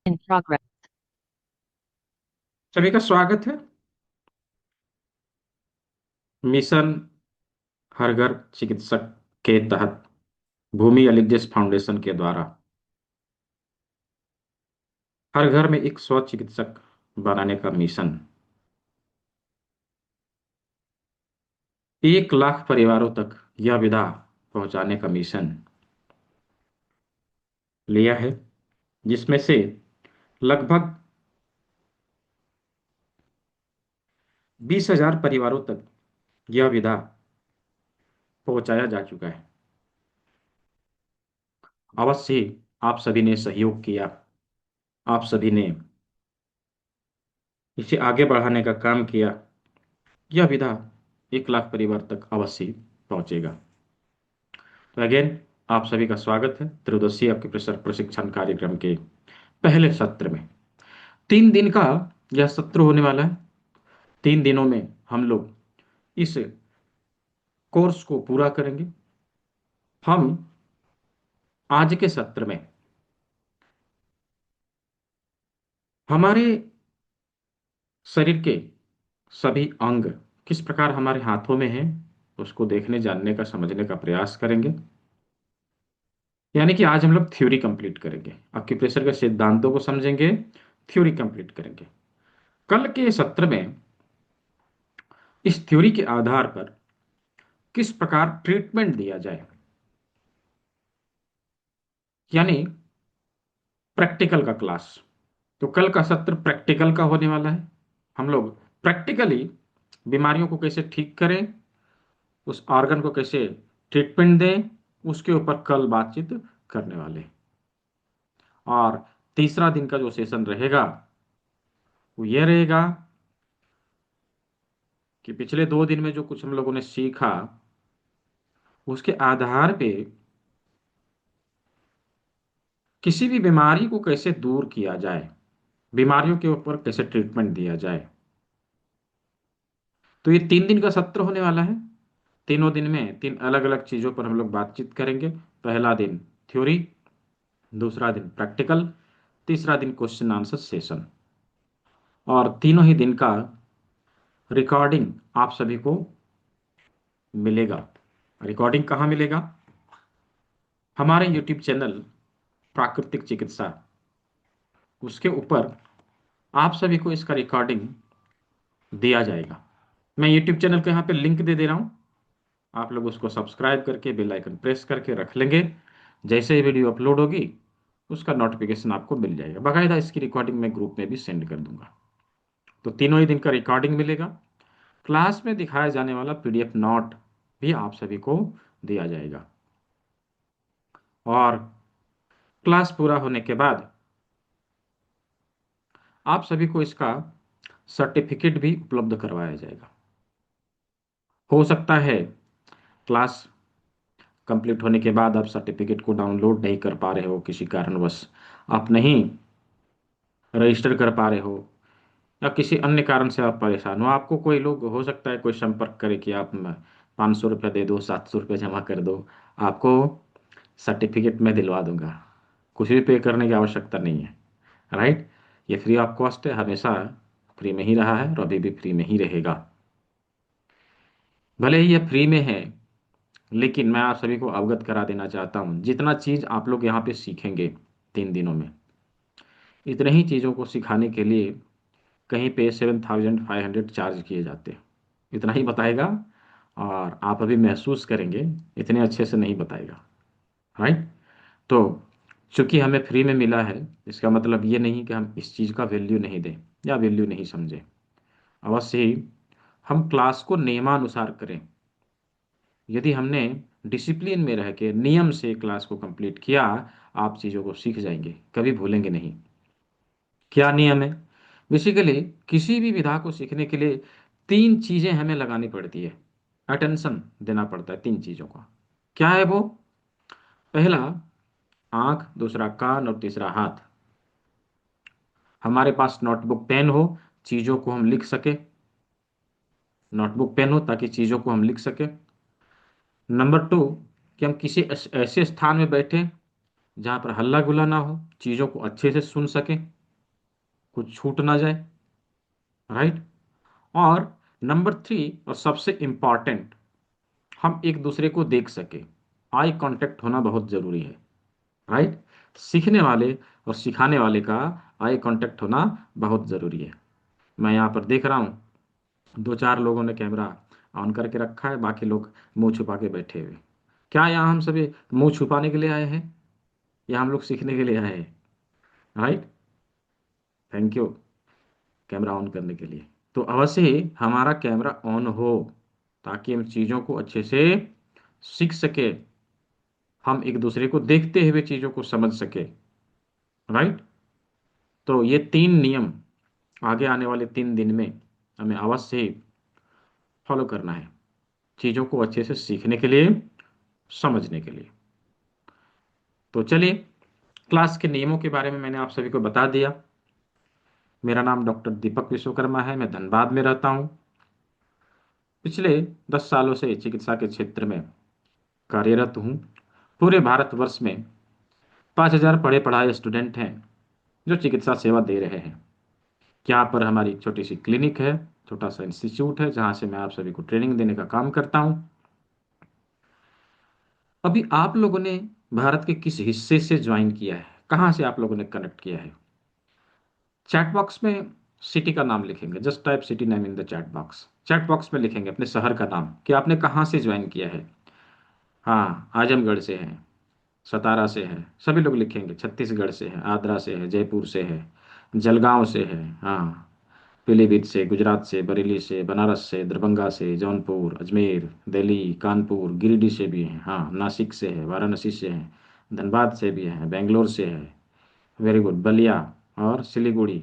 In progress. सभी का स्वागत है। मिशन हर घर चिकित्सक के तहत भूमि एलिजिस फाउंडेशन के द्वारा हर घर में एक स्व चिकित्सक बनाने का मिशन 1 लाख परिवारों तक यह विधा पहुंचाने का मिशन लिया है, जिसमें से लगभग 20,000 परिवारों तक यह विधा पहुंचाया जा चुका है। अवश्य ही आप सभी ने सहयोग किया, आप सभी ने इसे आगे बढ़ाने का काम किया। यह विधा 1 लाख परिवार तक अवश्य पहुंचेगा। तो अगेन आप सभी का स्वागत है त्रयोदशीय एक्यूप्रेशर प्रशिक्षण कार्यक्रम के पहले सत्र में। 3 दिन का यह सत्र होने वाला है। 3 दिनों में हम लोग इस कोर्स को पूरा करेंगे। हम आज के सत्र में हमारे शरीर के सभी अंग किस प्रकार हमारे हाथों में हैं, उसको देखने, जानने का, समझने का प्रयास करेंगे। यानी कि आज हम लोग थ्योरी कंप्लीट करेंगे, एक्यूप्रेशर के सिद्धांतों को समझेंगे, थ्योरी कंप्लीट करेंगे। कल के सत्र में इस थ्योरी के आधार पर किस प्रकार ट्रीटमेंट दिया जाए, यानी प्रैक्टिकल का क्लास। तो कल का सत्र प्रैक्टिकल का होने वाला है। हम लोग प्रैक्टिकली बीमारियों को कैसे ठीक करें, उस ऑर्गन को कैसे ट्रीटमेंट दें, उसके ऊपर कल बातचीत करने वाले हैं। और तीसरा दिन का जो सेशन रहेगा वो ये रहेगा कि पिछले 2 दिन में जो कुछ हम लोगों ने सीखा, उसके आधार पे किसी भी बीमारी को कैसे दूर किया जाए, बीमारियों के ऊपर कैसे ट्रीटमेंट दिया जाए। तो ये 3 दिन का सत्र होने वाला है। तीनों दिन में 3 अलग अलग चीजों पर हम लोग बातचीत करेंगे। पहला दिन थ्योरी, दूसरा दिन प्रैक्टिकल, तीसरा दिन क्वेश्चन आंसर सेशन। और तीनों ही दिन का रिकॉर्डिंग आप सभी को मिलेगा। रिकॉर्डिंग कहाँ मिलेगा? हमारे यूट्यूब चैनल प्राकृतिक चिकित्सा, उसके ऊपर आप सभी को इसका रिकॉर्डिंग दिया जाएगा। मैं यूट्यूब चैनल को यहाँ पे लिंक दे दे रहा हूँ। आप लोग उसको सब्सक्राइब करके बेल आइकन प्रेस करके रख लेंगे। जैसे ही वीडियो अपलोड होगी उसका नोटिफिकेशन आपको मिल जाएगा। बाकायदा इसकी रिकॉर्डिंग मैं ग्रुप में भी सेंड कर दूंगा। तो तीनों ही दिन का रिकॉर्डिंग मिलेगा। क्लास में दिखाया जाने वाला पीडीएफ नोट भी आप सभी को दिया जाएगा। और क्लास पूरा होने के बाद आप सभी को इसका सर्टिफिकेट भी उपलब्ध करवाया जाएगा। हो सकता है क्लास कंप्लीट होने के बाद आप सर्टिफिकेट को डाउनलोड नहीं कर पा रहे हो, किसी कारणवश आप नहीं रजिस्टर कर पा रहे हो, या किसी अन्य कारण से आप परेशान हो। आपको कोई लोग हो सकता है कोई संपर्क करे कि आप 500 रुपये दे दो, 700 रुपये जमा कर दो, आपको सर्टिफिकेट मैं दिलवा दूंगा। कुछ भी पे करने की आवश्यकता नहीं है। राइट? ये फ्री ऑफ कॉस्ट है, हमेशा फ्री में ही रहा है और अभी भी फ्री में ही रहेगा। भले ही ये फ्री में है, लेकिन मैं आप सभी को अवगत करा देना चाहता हूँ, जितना चीज़ आप लोग यहाँ पे सीखेंगे 3 दिनों में, इतने ही चीज़ों को सिखाने के लिए कहीं पे 7,500 चार्ज किए जाते हैं। इतना ही बताएगा और आप अभी महसूस करेंगे, इतने अच्छे से नहीं बताएगा। राइट? तो चूंकि हमें फ्री में मिला है, इसका मतलब ये नहीं कि हम इस चीज़ का वैल्यू नहीं दें या वैल्यू नहीं समझें। अवश्य ही हम क्लास को नियमानुसार करें। यदि हमने डिसिप्लिन में रह के नियम से क्लास को कंप्लीट किया, आप चीज़ों को सीख जाएंगे, कभी भूलेंगे नहीं। क्या नियम है? बेसिकली किसी भी विधा को सीखने के लिए 3 चीजें हमें लगानी पड़ती है, अटेंशन देना पड़ता है 3 चीजों का। क्या है वो? पहला आंख, दूसरा कान और तीसरा हाथ। हमारे पास नोटबुक पेन हो, चीजों को हम लिख सके। नोटबुक पेन हो ताकि चीजों को हम लिख सके। नंबर 2, कि हम किसी ऐसे स्थान में बैठे जहां पर हल्ला गुल्ला ना हो, चीजों को अच्छे से सुन सके। कुछ छूट ना जाए, राइट। और नंबर 3 और सबसे इम्पॉर्टेंट, हम एक दूसरे को देख सके, आई कांटेक्ट होना बहुत ज़रूरी है, राइट। सीखने वाले और सिखाने वाले का आई कांटेक्ट होना बहुत ज़रूरी है। मैं यहाँ पर देख रहा हूँ, दो चार लोगों ने कैमरा ऑन करके रखा है, बाकी लोग मुंह छुपा के बैठे हुए। क्या यहाँ हम सभी मुंह छुपाने के लिए आए हैं, या हम लोग सीखने के लिए आए हैं, right. Thank you camera on करने के लिए। तो अवश्य ही हमारा कैमरा ऑन हो, ताकि हम चीज़ों को अच्छे से सीख सके, हम एक दूसरे को देखते हुए चीज़ों को समझ सके, राइट। तो ये 3 नियम आगे आने वाले 3 दिन में हमें अवश्य ही फॉलो करना है, चीज़ों को अच्छे से सीखने के लिए, समझने के लिए। तो चलिए, क्लास के नियमों के बारे में मैंने आप सभी को बता दिया। मेरा नाम डॉक्टर दीपक विश्वकर्मा है, मैं धनबाद में रहता हूँ। पिछले 10 सालों से चिकित्सा के क्षेत्र में कार्यरत हूँ। पूरे भारतवर्ष में 5,000 पढ़े पढ़ाए स्टूडेंट हैं जो चिकित्सा सेवा दे रहे हैं। यहाँ पर हमारी छोटी सी क्लिनिक है, छोटा सा इंस्टीट्यूट है, जहाँ से मैं आप सभी को ट्रेनिंग देने का काम करता हूँ। अभी आप लोगों ने भारत के किस हिस्से से ज्वाइन किया है, कहाँ से आप लोगों ने कनेक्ट किया है? चैट बॉक्स में सिटी का नाम लिखेंगे, just type city name in the chat box. Chat box में लिखेंगे अपने शहर का नाम कि आपने कहाँ से ज्वाइन किया है। हाँ, आजमगढ़ से है, सतारा से है, सभी लोग लिखेंगे। छत्तीसगढ़ से है, आगरा से है, जयपुर से है, जलगांव से है, हाँ, पीलीभीत से, गुजरात से, बरेली से, बनारस से, दरभंगा से, जौनपुर, अजमेर, दिल्ली, कानपुर, गिरिडीह से भी हैं, हाँ, नासिक से है, वाराणसी से है, धनबाद से भी है, बेंगलोर से है, वेरी गुड, बलिया और सिलीगुड़ी।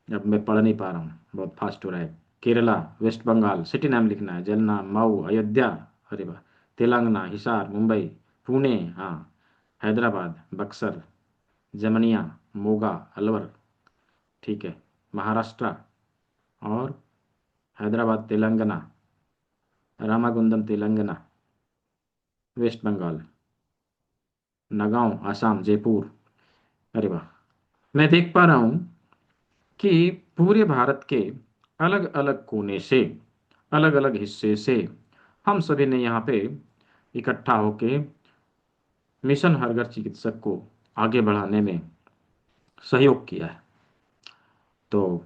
अब मैं पढ़ नहीं पा रहा हूँ, बहुत फास्ट हो रहा है। केरला, वेस्ट बंगाल, सिटी नाम लिखना है, जलना, मऊ, अयोध्या, अरे वाह, तेलंगाना, हिसार, मुंबई, पुणे, हाँ, हैदराबाद, बक्सर, जमनिया, मोगा, अलवर, ठीक है, महाराष्ट्र, और हैदराबाद तेलंगाना, रामागुंडम तेलंगाना, वेस्ट बंगाल, नगांव आसाम, जयपुर, अरे वाह। मैं देख पा रहा हूँ कि पूरे भारत के अलग अलग कोने से, अलग अलग हिस्से से हम सभी ने यहाँ पे इकट्ठा होके मिशन हरघर चिकित्सक को आगे बढ़ाने में सहयोग किया है। तो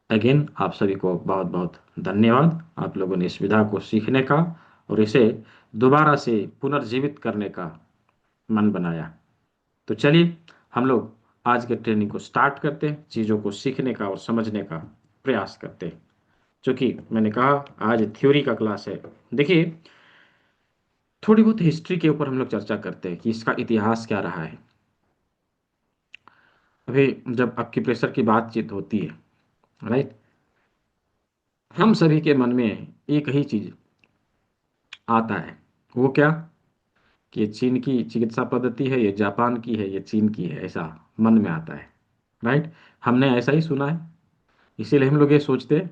अगेन आप सभी को बहुत बहुत धन्यवाद, आप लोगों ने इस विधा को सीखने का और इसे दोबारा से पुनर्जीवित करने का मन बनाया। तो चलिए, हम लोग आज के ट्रेनिंग को स्टार्ट करते हैं, चीज़ों को सीखने का और समझने का प्रयास करते हैं। क्योंकि मैंने कहा आज थ्योरी का क्लास है। देखिए, थोड़ी बहुत हिस्ट्री के ऊपर हम लोग चर्चा करते हैं कि इसका इतिहास क्या रहा है। अभी जब आपकी प्रेशर की बातचीत होती है, राइट, हम सभी के मन में एक ही चीज आता है। वो क्या? कि ये चीन की चिकित्सा पद्धति है, ये जापान की है, ये चीन की है, ऐसा मन में आता है, राइट। हमने ऐसा ही सुना है, इसीलिए हम लोग ये सोचते हैं,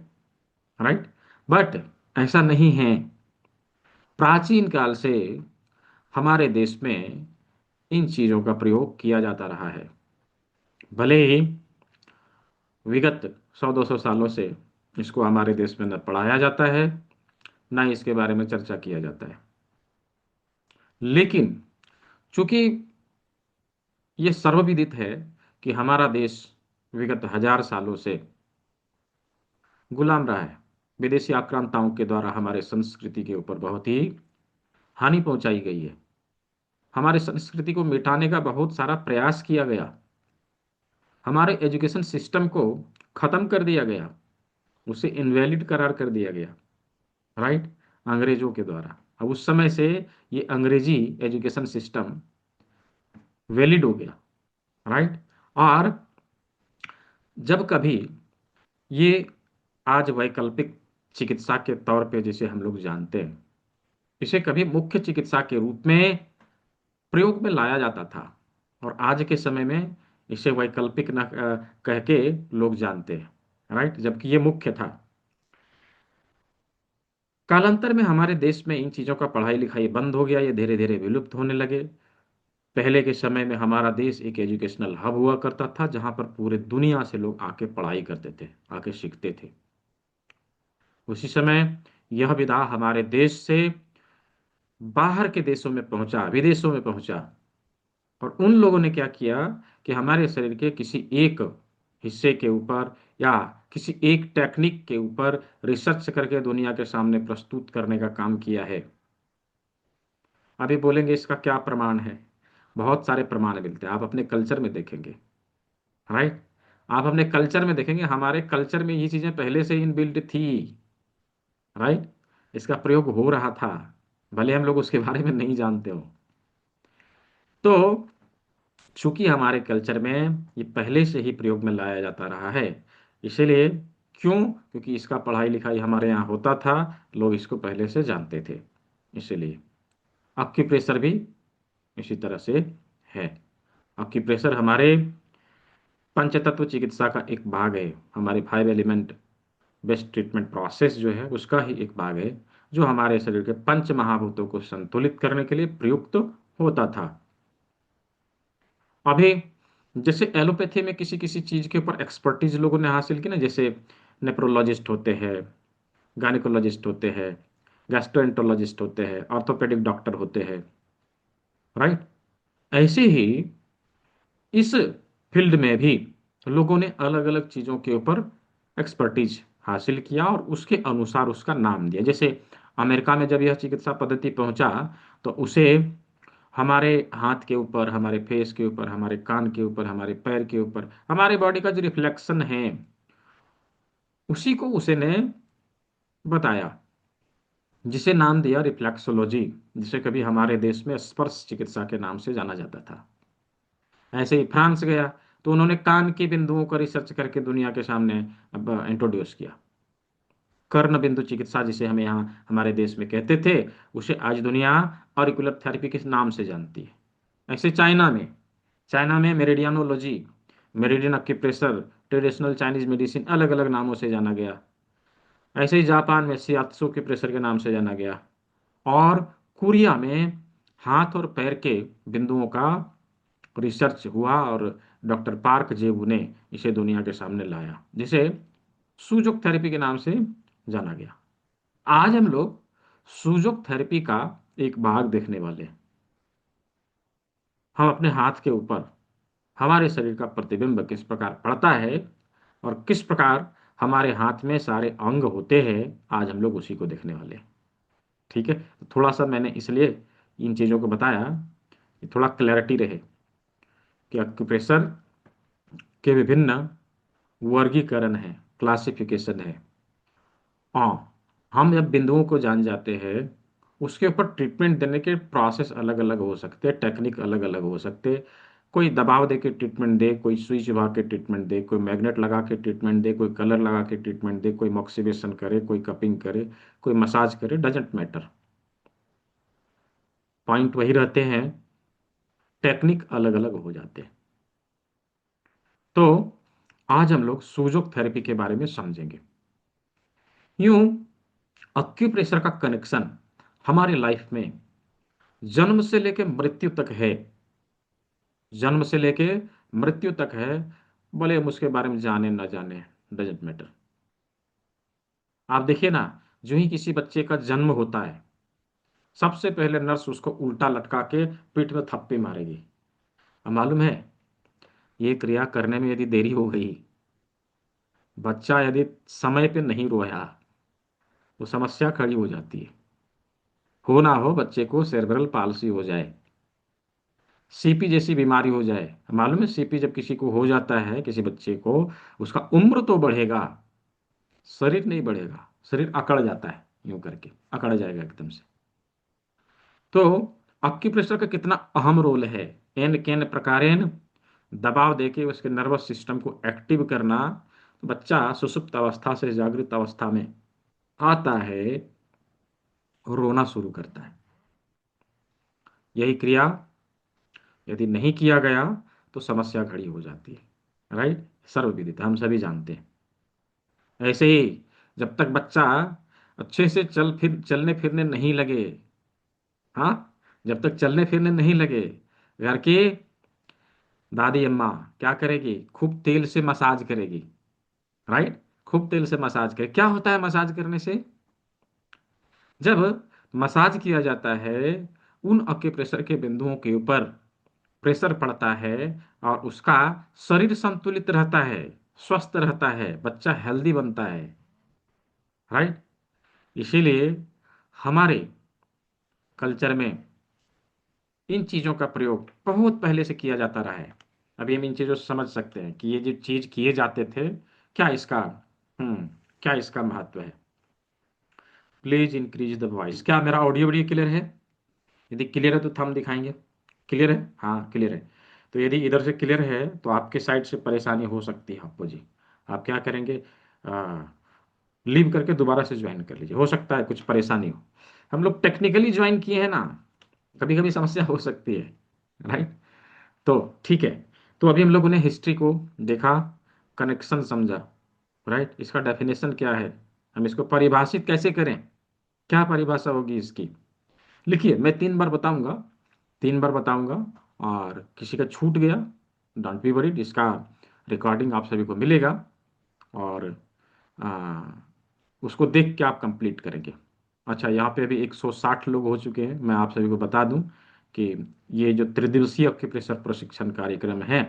राइट। बट ऐसा नहीं है। प्राचीन काल से हमारे देश में इन चीज़ों का प्रयोग किया जाता रहा है। भले ही विगत 100-200 सालों से इसको हमारे देश में न पढ़ाया जाता है, न इसके बारे में चर्चा किया जाता है, लेकिन चूंकि ये सर्वविदित है कि हमारा देश विगत 1000 सालों से गुलाम रहा है। विदेशी आक्रांताओं के द्वारा हमारे संस्कृति के ऊपर बहुत ही हानि पहुंचाई गई है। हमारे संस्कृति को मिटाने का बहुत सारा प्रयास किया गया। हमारे एजुकेशन सिस्टम को खत्म कर दिया गया, उसे इनवैलिड करार कर दिया गया, राइट, अंग्रेजों के द्वारा। अब उस समय से ये अंग्रेजी एजुकेशन सिस्टम वैलिड हो गया, राइट। और जब कभी ये आज वैकल्पिक चिकित्सा के तौर पे जिसे हम लोग जानते हैं, इसे कभी मुख्य चिकित्सा के रूप में प्रयोग में लाया जाता था, और आज के समय में इसे वैकल्पिक न कह के लोग जानते हैं, राइट, जबकि ये मुख्य था। कालांतर में हमारे देश में इन चीज़ों का पढ़ाई लिखाई बंद हो गया, ये धीरे धीरे विलुप्त होने लगे। पहले के समय में हमारा देश एक एजुकेशनल हब हुआ करता था, जहां पर पूरे दुनिया से लोग आके पढ़ाई करते थे, आके सीखते थे। उसी समय यह विधा हमारे देश से बाहर के देशों में पहुंचा, विदेशों में पहुंचा। और उन लोगों ने क्या किया कि हमारे शरीर के किसी एक हिस्से के ऊपर या किसी एक टेक्निक के ऊपर रिसर्च करके दुनिया के सामने प्रस्तुत करने का काम किया है। अभी बोलेंगे इसका क्या प्रमाण है? बहुत सारे प्रमाण मिलते हैं, आप अपने कल्चर में देखेंगे। राइट। आप अपने कल्चर में देखेंगे, हमारे कल्चर में ये चीजें पहले से इनबिल्ट थी। राइट। इसका प्रयोग हो रहा था, भले हम लोग उसके बारे में नहीं जानते हो। तो चूंकि हमारे कल्चर में ये पहले से ही प्रयोग में लाया जाता रहा है, इसीलिए क्यों? क्योंकि इसका पढ़ाई लिखाई हमारे यहाँ होता था, लोग इसको पहले से जानते थे, इसीलिए। एक्यूप्रेशर भी इसी तरह से है। एक्यूप्रेशर हमारे पंचतत्व चिकित्सा का एक भाग है, हमारे 5 एलिमेंट बेस्ट ट्रीटमेंट प्रोसेस जो है उसका ही एक भाग है, जो हमारे शरीर के पंच महाभूतों को संतुलित करने के लिए प्रयुक्त होता था। अभी जैसे एलोपैथी में किसी किसी चीज के ऊपर एक्सपर्टीज लोगों ने हासिल की ना, जैसे नेप्रोलॉजिस्ट होते हैं, गायनिकोलॉजिस्ट होते हैं, गैस्ट्रोएंटरोलॉजिस्ट होते हैं, ऑर्थोपेडिक डॉक्टर होते हैं। राइट। ऐसे ही इस फील्ड में भी लोगों ने अलग अलग चीजों के ऊपर एक्सपर्टीज हासिल किया और उसके अनुसार उसका नाम दिया। जैसे अमेरिका में जब यह चिकित्सा पद्धति पहुंचा, तो उसे हमारे हाथ के ऊपर, हमारे फेस के ऊपर, हमारे कान के ऊपर, हमारे पैर के ऊपर, हमारे बॉडी का जो रिफ्लेक्शन है, उसी को उसे ने बताया, जिसे नाम दिया रिफ्लेक्सोलॉजी, जिसे कभी हमारे देश में स्पर्श चिकित्सा के नाम से जाना जाता था। ऐसे ही फ्रांस गया, तो उन्होंने कान की बिंदुओं का रिसर्च करके दुनिया के सामने अब इंट्रोड्यूस किया। कर्ण बिंदु चिकित्सा जिसे हम यहाँ हमारे देश में कहते थे, उसे आज दुनिया ऑरिकुलर थेरेपी के नाम से जानती है। ऐसे चाइना में meridianology, meridian acupressure, traditional Chinese medicine अलग अलग नामों से जाना गया। ऐसे ही जापान में शियात्सु के प्रेशर के नाम से जाना गया। और कोरिया में हाथ और पैर के बिंदुओं का रिसर्च हुआ, और डॉक्टर पार्क जेबू ने इसे दुनिया के सामने लाया, जिसे सूजोक थेरेपी के नाम से जाना गया। आज हम लोग सूजोक थेरेपी का एक भाग देखने वाले हैं। हम अपने हाथ के ऊपर हमारे शरीर का प्रतिबिंब किस प्रकार पड़ता है और किस प्रकार हमारे हाथ में सारे अंग होते हैं, आज हम लोग उसी को देखने वाले हैं। ठीक है, तो थोड़ा सा मैंने इसलिए इन चीज़ों को बताया कि थोड़ा क्लैरिटी रहे कि एक्यूप्रेशर के विभिन्न वर्गीकरण है, क्लासिफिकेशन है। हाँ, हम जब बिंदुओं को जान जाते हैं, उसके ऊपर ट्रीटमेंट देने के प्रोसेस अलग अलग हो सकते हैं, टेक्निक अलग अलग हो सकते हैं। कोई दबाव दे के ट्रीटमेंट दे, कोई सुई चुभा के ट्रीटमेंट दे, कोई मैग्नेट लगा के ट्रीटमेंट दे, कोई कलर लगा के ट्रीटमेंट दे, कोई मॉक्सिवेशन करे, कोई कपिंग करे, कोई मसाज करे, डजेंट मैटर। पॉइंट वही रहते हैं, टेक्निक अलग अलग हो जाते हैं। तो आज हम लोग सूजोक थेरेपी के बारे में समझेंगे। यूं अक्यूप्रेशर का कनेक्शन हमारी लाइफ में जन्म से लेकर मृत्यु तक है। जन्म से लेके मृत्यु तक है, भले हम उसके बारे में जाने ना जाने, डजेंट मैटर। आप देखिए ना, जो ही किसी बच्चे का जन्म होता है, सबसे पहले नर्स उसको उल्टा लटका के पीठ में थप्पी मारेगी। अब मालूम है, ये क्रिया करने में यदि देरी हो गई, बच्चा यदि समय पे नहीं रोया, तो समस्या खड़ी हो जाती है। हो ना हो बच्चे को सेरेब्रल पाल्सी हो जाए, सीपी जैसी बीमारी हो जाए। मालूम है, सीपी जब किसी को हो जाता है, किसी बच्चे को, उसका उम्र तो बढ़ेगा, शरीर नहीं बढ़ेगा, शरीर अकड़ जाता है, यूं करके अकड़ जाएगा एकदम से। तो एक्यूप्रेशर का कितना अहम रोल है, एन केन प्रकारेण दबाव देके उसके नर्वस सिस्टम को एक्टिव करना। तो बच्चा सुषुप्त अवस्था से जागृत अवस्था में आता है, रोना शुरू करता है। यही क्रिया यदि नहीं किया गया, तो समस्या खड़ी हो जाती है। राइट, सर्वविदित, हम सभी जानते हैं। ऐसे ही जब तक बच्चा अच्छे से चलने फिरने नहीं लगे, हाँ, जब तक चलने फिरने नहीं लगे, घर की दादी अम्मा क्या करेगी? खूब तेल से मसाज करेगी, राइट? खूब तेल से मसाज करे। क्या होता है मसाज करने से? जब मसाज किया जाता है, उन अक्यूप्रेशर के बिंदुओं के ऊपर प्रेशर पड़ता है और उसका शरीर संतुलित रहता है, स्वस्थ रहता है, बच्चा हेल्दी बनता है, राइट? इसीलिए हमारे कल्चर में इन चीजों का प्रयोग बहुत पहले से किया जाता रहा है। अभी हम इन चीजों से समझ सकते हैं कि ये जो चीज किए जाते थे, क्या इसका हम्म क्या इसका महत्व है। Please increase the voice. क्या मेरा ऑडियो वीडियो क्लियर है? यदि क्लियर है तो थंब दिखाएंगे। क्लियर है? हाँ क्लियर है। तो यदि इधर से क्लियर है तो आपके साइड से परेशानी हो सकती है आपको जी। आप क्या करेंगे? लीव करके दोबारा से ज्वाइन कर लीजिए, हो सकता है कुछ परेशानी हो। हम लोग टेक्निकली ज्वाइन किए हैं ना, कभी कभी समस्या हो सकती है, राइट? तो ठीक है। तो अभी हम लोगों ने हिस्ट्री को देखा, कनेक्शन समझा, राइट? इसका डेफिनेशन क्या है, हम इसको परिभाषित कैसे करें, क्या परिभाषा होगी इसकी। लिखिए, मैं 3 बार बताऊंगा, 3 बार बताऊंगा, और किसी का छूट गया डोंट बी वरीड, इसका रिकॉर्डिंग आप सभी को मिलेगा, और आ, उसको देख के आप कंप्लीट करेंगे। अच्छा, यहाँ पे अभी 160 लोग हो चुके हैं। मैं आप सभी को बता दूं कि ये जो त्रिदिवसीय एक्यूप्रेशर प्रशिक्षण कार्यक्रम है,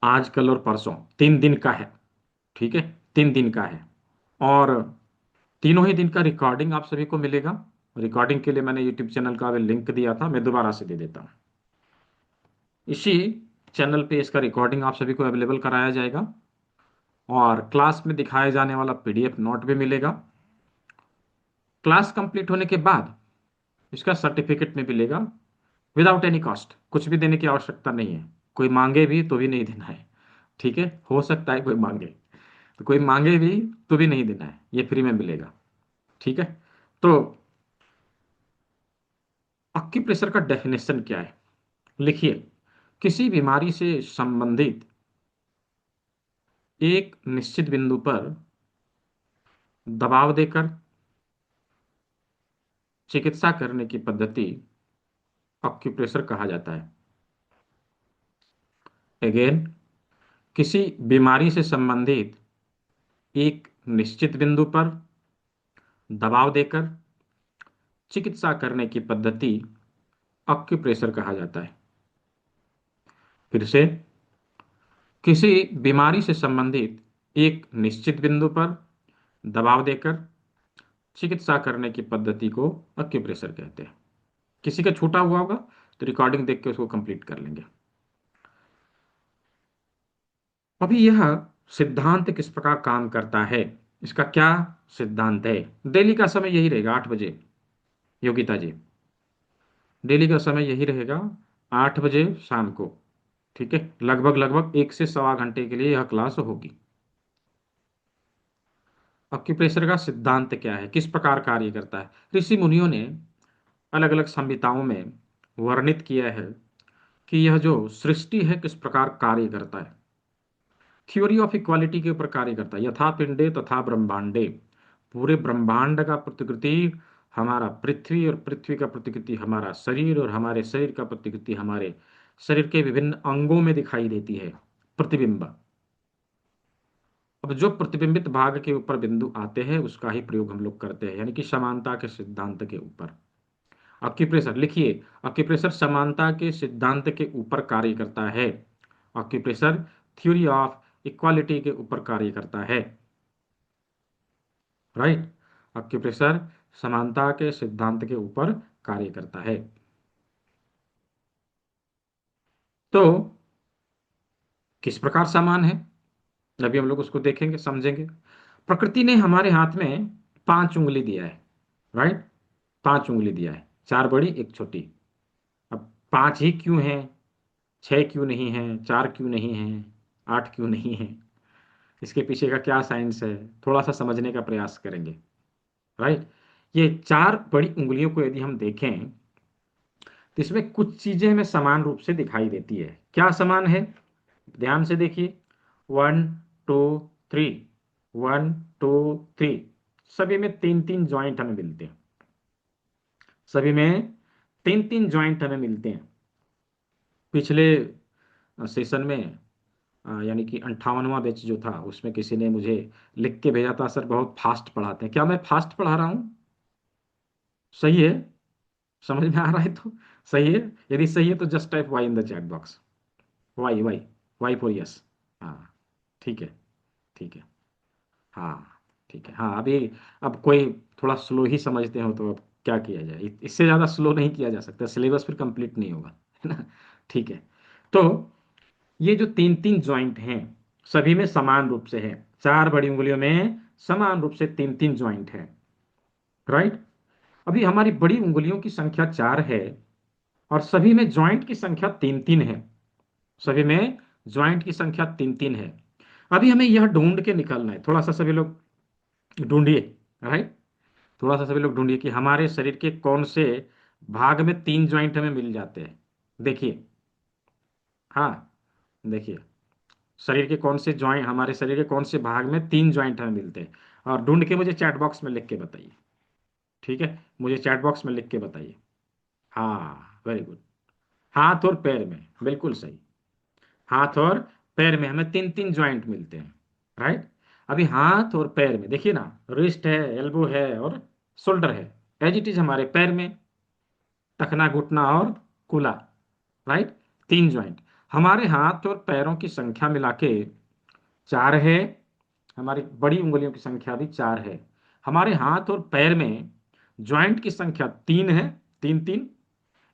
आज कल और परसों 3 दिन का है, ठीक है? 3 दिन का है, और तीनों ही दिन का रिकॉर्डिंग आप सभी को मिलेगा। रिकॉर्डिंग के लिए मैंने यूट्यूब चैनल का भी लिंक दिया था, मैं दोबारा से दे देता हूँ। इसी चैनल पे इसका रिकॉर्डिंग आप सभी को अवेलेबल कराया जाएगा, और क्लास में दिखाए जाने वाला पीडीएफ नोट भी मिलेगा। क्लास कंप्लीट होने के बाद इसका सर्टिफिकेट में मिलेगा, विदाउट एनी कॉस्ट। कुछ भी देने की आवश्यकता नहीं है, कोई मांगे भी तो भी नहीं देना है, ठीक है? हो सकता है कोई मांगे, तो कोई मांगे भी तो भी नहीं देना है, ये फ्री में मिलेगा, ठीक है? तो एक्यूप्रेशर का डेफिनेशन क्या है? लिखिए, किसी बीमारी से संबंधित एक निश्चित बिंदु पर दबाव देकर चिकित्सा करने की पद्धति एक्यूप्रेशर कहा जाता है। अगेन, किसी बीमारी से संबंधित एक निश्चित बिंदु पर दबाव देकर चिकित्सा करने की पद्धति एक्यूप्रेशर कहा जाता है। फिर से, किसी बीमारी से संबंधित एक निश्चित बिंदु पर दबाव देकर चिकित्सा करने की पद्धति को एक्यूप्रेशर कहते हैं। किसी का छूटा हुआ होगा तो रिकॉर्डिंग देख के उसको कंप्लीट कर लेंगे। अभी यह सिद्धांत किस प्रकार काम करता है, इसका क्या सिद्धांत है? डेली का समय यही रहेगा 8 बजे, योगिता जी। डेली का समय यही रहेगा, 8 बजे शाम को, ठीक है? लगभग लगभग 1 से 1.25 घंटे के लिए यह क्लास होगी। अक्यूप्रेशर का सिद्धांत क्या है, किस प्रकार कार्य करता है? ऋषि मुनियों ने अलग अलग संहिताओं में वर्णित किया है कि यह जो सृष्टि है किस प्रकार कार्य करता है। थ्योरी ऑफ इक्वालिटी के ऊपर कार्य करता है। यथा पिंडे तथा ब्रह्मांडे, पूरे ब्रह्मांड का प्रतिकृति हमारा पृथ्वी, और पृथ्वी का प्रतिकृति हमारा शरीर, और हमारे शरीर का प्रतिकृति हमारे शरीर के विभिन्न अंगों में दिखाई देती है, प्रतिबिंब। अब जो प्रतिबिंबित भाग के ऊपर बिंदु आते हैं उसका ही प्रयोग हम लोग करते हैं, यानी कि समानता के सिद्धांत के ऊपर। अक्यूप्रेशर लिखिए, अक्यूप्रेशर समानता के सिद्धांत के ऊपर कार्य करता है। अक्यूप्रेशर थ्योरी ऑफ इक्वालिटी के ऊपर कार्य करता है, राइट? अक्यूप्रेशर समानता के सिद्धांत के ऊपर कार्य करता है। तो किस प्रकार समान है, अभी हम लोग उसको देखेंगे, समझेंगे। प्रकृति ने हमारे हाथ में 5 उंगली दिया है, राइट? 5 उंगली दिया है, 4 बड़ी 1 छोटी। अब 5 ही क्यों है, 6 क्यों नहीं है, 4 क्यों नहीं है, 8 क्यों नहीं है? इसके पीछे का क्या साइंस है, थोड़ा सा समझने का प्रयास करेंगे, राइट? ये 4 बड़ी उंगलियों को यदि हम देखें तो इसमें कुछ चीजें हमें समान रूप से दिखाई देती है। क्या समान है? ध्यान से देखिए, 1 2 3, 1 2 3, सभी में 3 3 ज्वाइंट हमें मिलते हैं, सभी में तीन तीन जॉइंट हमें मिलते हैं। पिछले सेशन में यानी कि 58वां बैच जो था उसमें किसी ने मुझे लिख के भेजा था, सर बहुत फास्ट पढ़ाते हैं। क्या मैं फास्ट पढ़ा रहा हूँ? सही है? समझ में आ रहा है तो सही है। यदि सही है तो just type Y in the chat box. Y Y, Y for yes. हाँ, ठीक है, ठीक है। हाँ, ठीक है। हाँ, अभी अब कोई थोड़ा स्लो ही समझते हो तो अब क्या किया जाए, इससे ज़्यादा स्लो नहीं किया जा सकता, सिलेबस फिर कंप्लीट नहीं होगा, है ना। ठीक है। तो ये जो तीन तीन जॉइंट हैं सभी में समान रूप से है, चार बड़ी उंगलियों में समान रूप से तीन तीन जॉइंट है, राइट। अभी हमारी बड़ी उंगलियों की संख्या चार है और सभी में जॉइंट की संख्या तीन तीन है, सभी में जॉइंट की संख्या तीन तीन है। अभी हमें यह ढूंढ के निकालना है, थोड़ा सा सभी लोग ढूंढिए, राइट। थोड़ा सा सभी लोग ढूंढिए कि हमारे शरीर के कौन से भाग में तीन जॉइंट हमें मिल जाते हैं। देखिए, हाँ, देखिए, शरीर के कौन से जॉइंट, हमारे शरीर के कौन से भाग में तीन जॉइंट हमें मिलते हैं, और ढूंढ के मुझे चैट बॉक्स में लिख के बताइए। ठीक है, मुझे चैट बॉक्स में लिख के बताइए। हाँ, वेरी गुड। हाथ और पैर में, बिल्कुल सही। हाथ और पैर में हमें तीन तीन जॉइंट मिलते हैं, राइट। अभी हाथ और पैर में देखिए ना, रिस्ट है, एल्बो है और शोल्डर है, एज इट इज हमारे पैर में टखना, घुटना और कूला, राइट। तीन जॉइंट। हमारे हाथ और पैरों की संख्या मिला के चार है, हमारी बड़ी उंगलियों की संख्या भी चार है। हमारे हाथ और पैर में जॉइंट की संख्या तीन है, तीन तीन,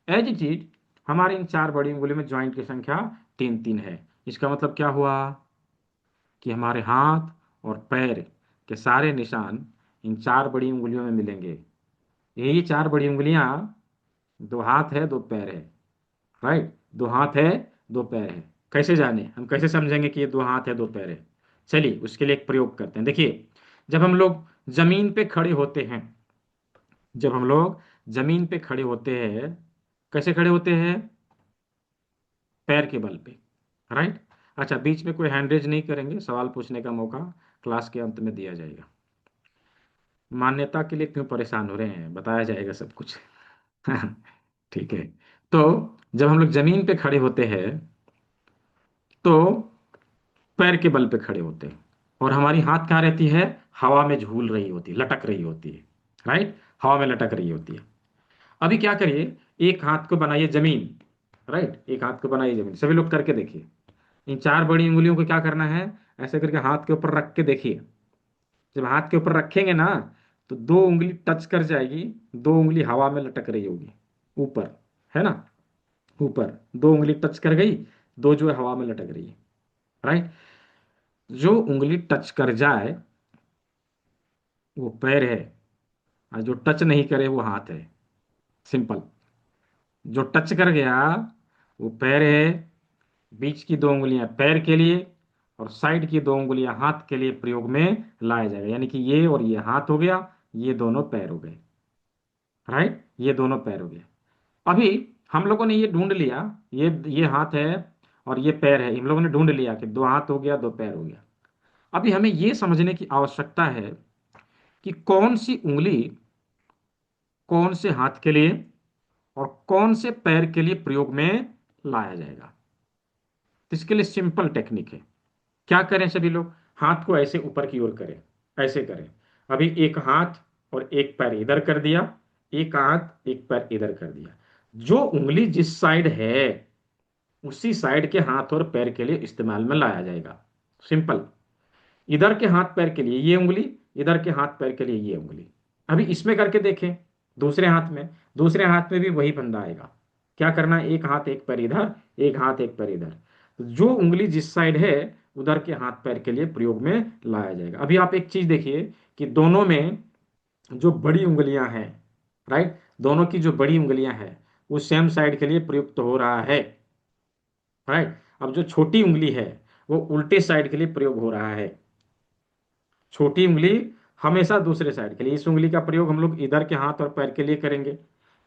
एज इट इज हमारे इन चार बड़ी उंगलियों में जॉइंट की संख्या तीन तीन है। इसका मतलब क्या हुआ कि हमारे हाथ और पैर के सारे निशान इन चार बड़ी उंगलियों में मिलेंगे। यही चार बड़ी उंगलियां, दो हाथ है दो पैर है, राइट। दो हाथ है दो पैर है। कैसे जाने, हम कैसे समझेंगे कि ये दो हाथ है दो पैर है? चलिए उसके लिए एक प्रयोग करते हैं। देखिए, जब हम लोग जमीन पे खड़े होते हैं, जब हम लोग जमीन पे खड़े होते हैं, कैसे खड़े होते हैं? पैर के बल पे, राइट। अच्छा, बीच में कोई हैंड रेज नहीं करेंगे, सवाल पूछने का मौका क्लास के अंत में दिया जाएगा। मान्यता के लिए क्यों परेशान हो रहे हैं, बताया जाएगा सब कुछ। ठीक है। तो जब हम लोग जमीन पे खड़े होते हैं तो पैर के बल पे खड़े होते हैं, और हमारी हाथ कहाँ रहती है? हवा में झूल रही होती है, लटक रही होती है, राइट। हवा में लटक रही होती है। अभी क्या करिए, एक हाथ को बनाइए जमीन, राइट, एक हाथ को बनाइए जमीन, सभी लोग करके देखिए। इन चार बड़ी उंगलियों को क्या करना है, ऐसे करके हाथ के ऊपर रख के देखिए। जब हाथ के ऊपर रखेंगे ना, तो दो उंगली टच कर जाएगी, दो उंगली हवा में लटक रही होगी ऊपर, है ना। ऊपर दो उंगली टच कर गई, दो जो है हवा में लटक रही है, राइट। जो उंगली टच कर जाए वो पैर है, और जो टच नहीं करे वो हाथ है। सिंपल। जो टच कर गया वो पैर है, बीच की दो उंगलियां पैर के लिए और साइड की दो उंगलियां हाथ के लिए प्रयोग में लाया जाएगा, यानी कि ये और ये हाथ हो गया, ये दोनों पैर हो गए, राइट, ये दोनों पैर हो गए। अभी हम लोगों ने ये ढूंढ लिया, ये हाथ है और ये पैर है, हम लोगों ने ढूंढ लिया कि दो हाथ हो गया दो पैर हो गया। अभी हमें ये समझने की आवश्यकता है कि कौन सी उंगली कौन से हाथ के लिए और कौन से पैर के लिए प्रयोग में लाया जाएगा। तो इसके लिए सिंपल टेक्निक है। क्या करें सभी लोग, हाथ को ऐसे ऊपर की ओर करें, ऐसे करें। अभी एक हाथ और एक पैर इधर कर दिया, एक हाथ एक पैर इधर कर दिया। जो उंगली जिस साइड है उसी साइड के हाथ और पैर के लिए इस्तेमाल में लाया जाएगा। सिंपल। इधर के हाथ पैर के लिए ये उंगली, इधर के हाथ पैर के लिए ये उंगली। अभी इसमें करके देखें, दूसरे हाथ में, दूसरे हाथ में भी वही फंदा आएगा। क्या करना है, एक हाथ एक पैर इधर, एक हाथ एक पैर इधर। तो जो उंगली जिस साइड है उधर के हाथ पैर के लिए प्रयोग में लाया जाएगा। अभी आप एक चीज देखिए कि दोनों में जो बड़ी उंगलियां हैं, राइट, दोनों की जो बड़ी उंगलियां हैं वो सेम साइड के लिए प्रयुक्त हो रहा है, राइट। अब जो छोटी उंगली है वो उल्टे साइड के लिए प्रयोग हो रहा है। छोटी उंगली हमेशा दूसरे साइड के लिए, इस उंगली का प्रयोग हम लोग इधर के हाथ और पैर के लिए करेंगे,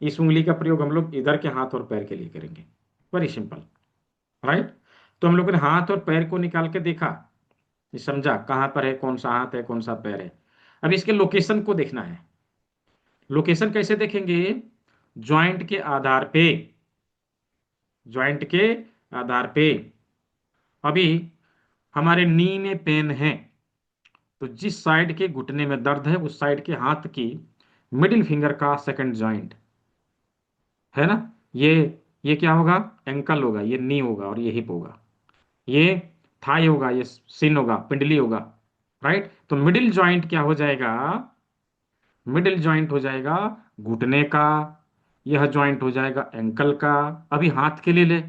इस उंगली का प्रयोग हम लोग इधर के हाथ और पैर के लिए करेंगे। Very simple, right. तो हम लोगों ने हाथ और पैर को निकाल के देखा, ये समझा कहाँ पर है, कौन सा हाथ है कौन सा पैर है। अब इसके लोकेशन को देखना है। लोकेशन कैसे देखेंगे, ज्वाइंट के आधार पे, ज्वाइंट के आधार पे अभी हमारे नी में पेन है, तो जिस साइड के घुटने में दर्द है उस साइड के हाथ की मिडिल फिंगर का सेकंड ज्वाइंट है ना, ये ये क्या होगा, एंकल होगा, ये नी होगा और ये हिप होगा, ये थाई होगा, ये सिन होगा, पिंडली होगा। राइट, तो मिडिल जॉइंट क्या हो जाएगा, मिडिल जॉइंट हो जाएगा घुटने का, यह जॉइंट हो जाएगा एंकल का। अभी हाथ के लिए ले,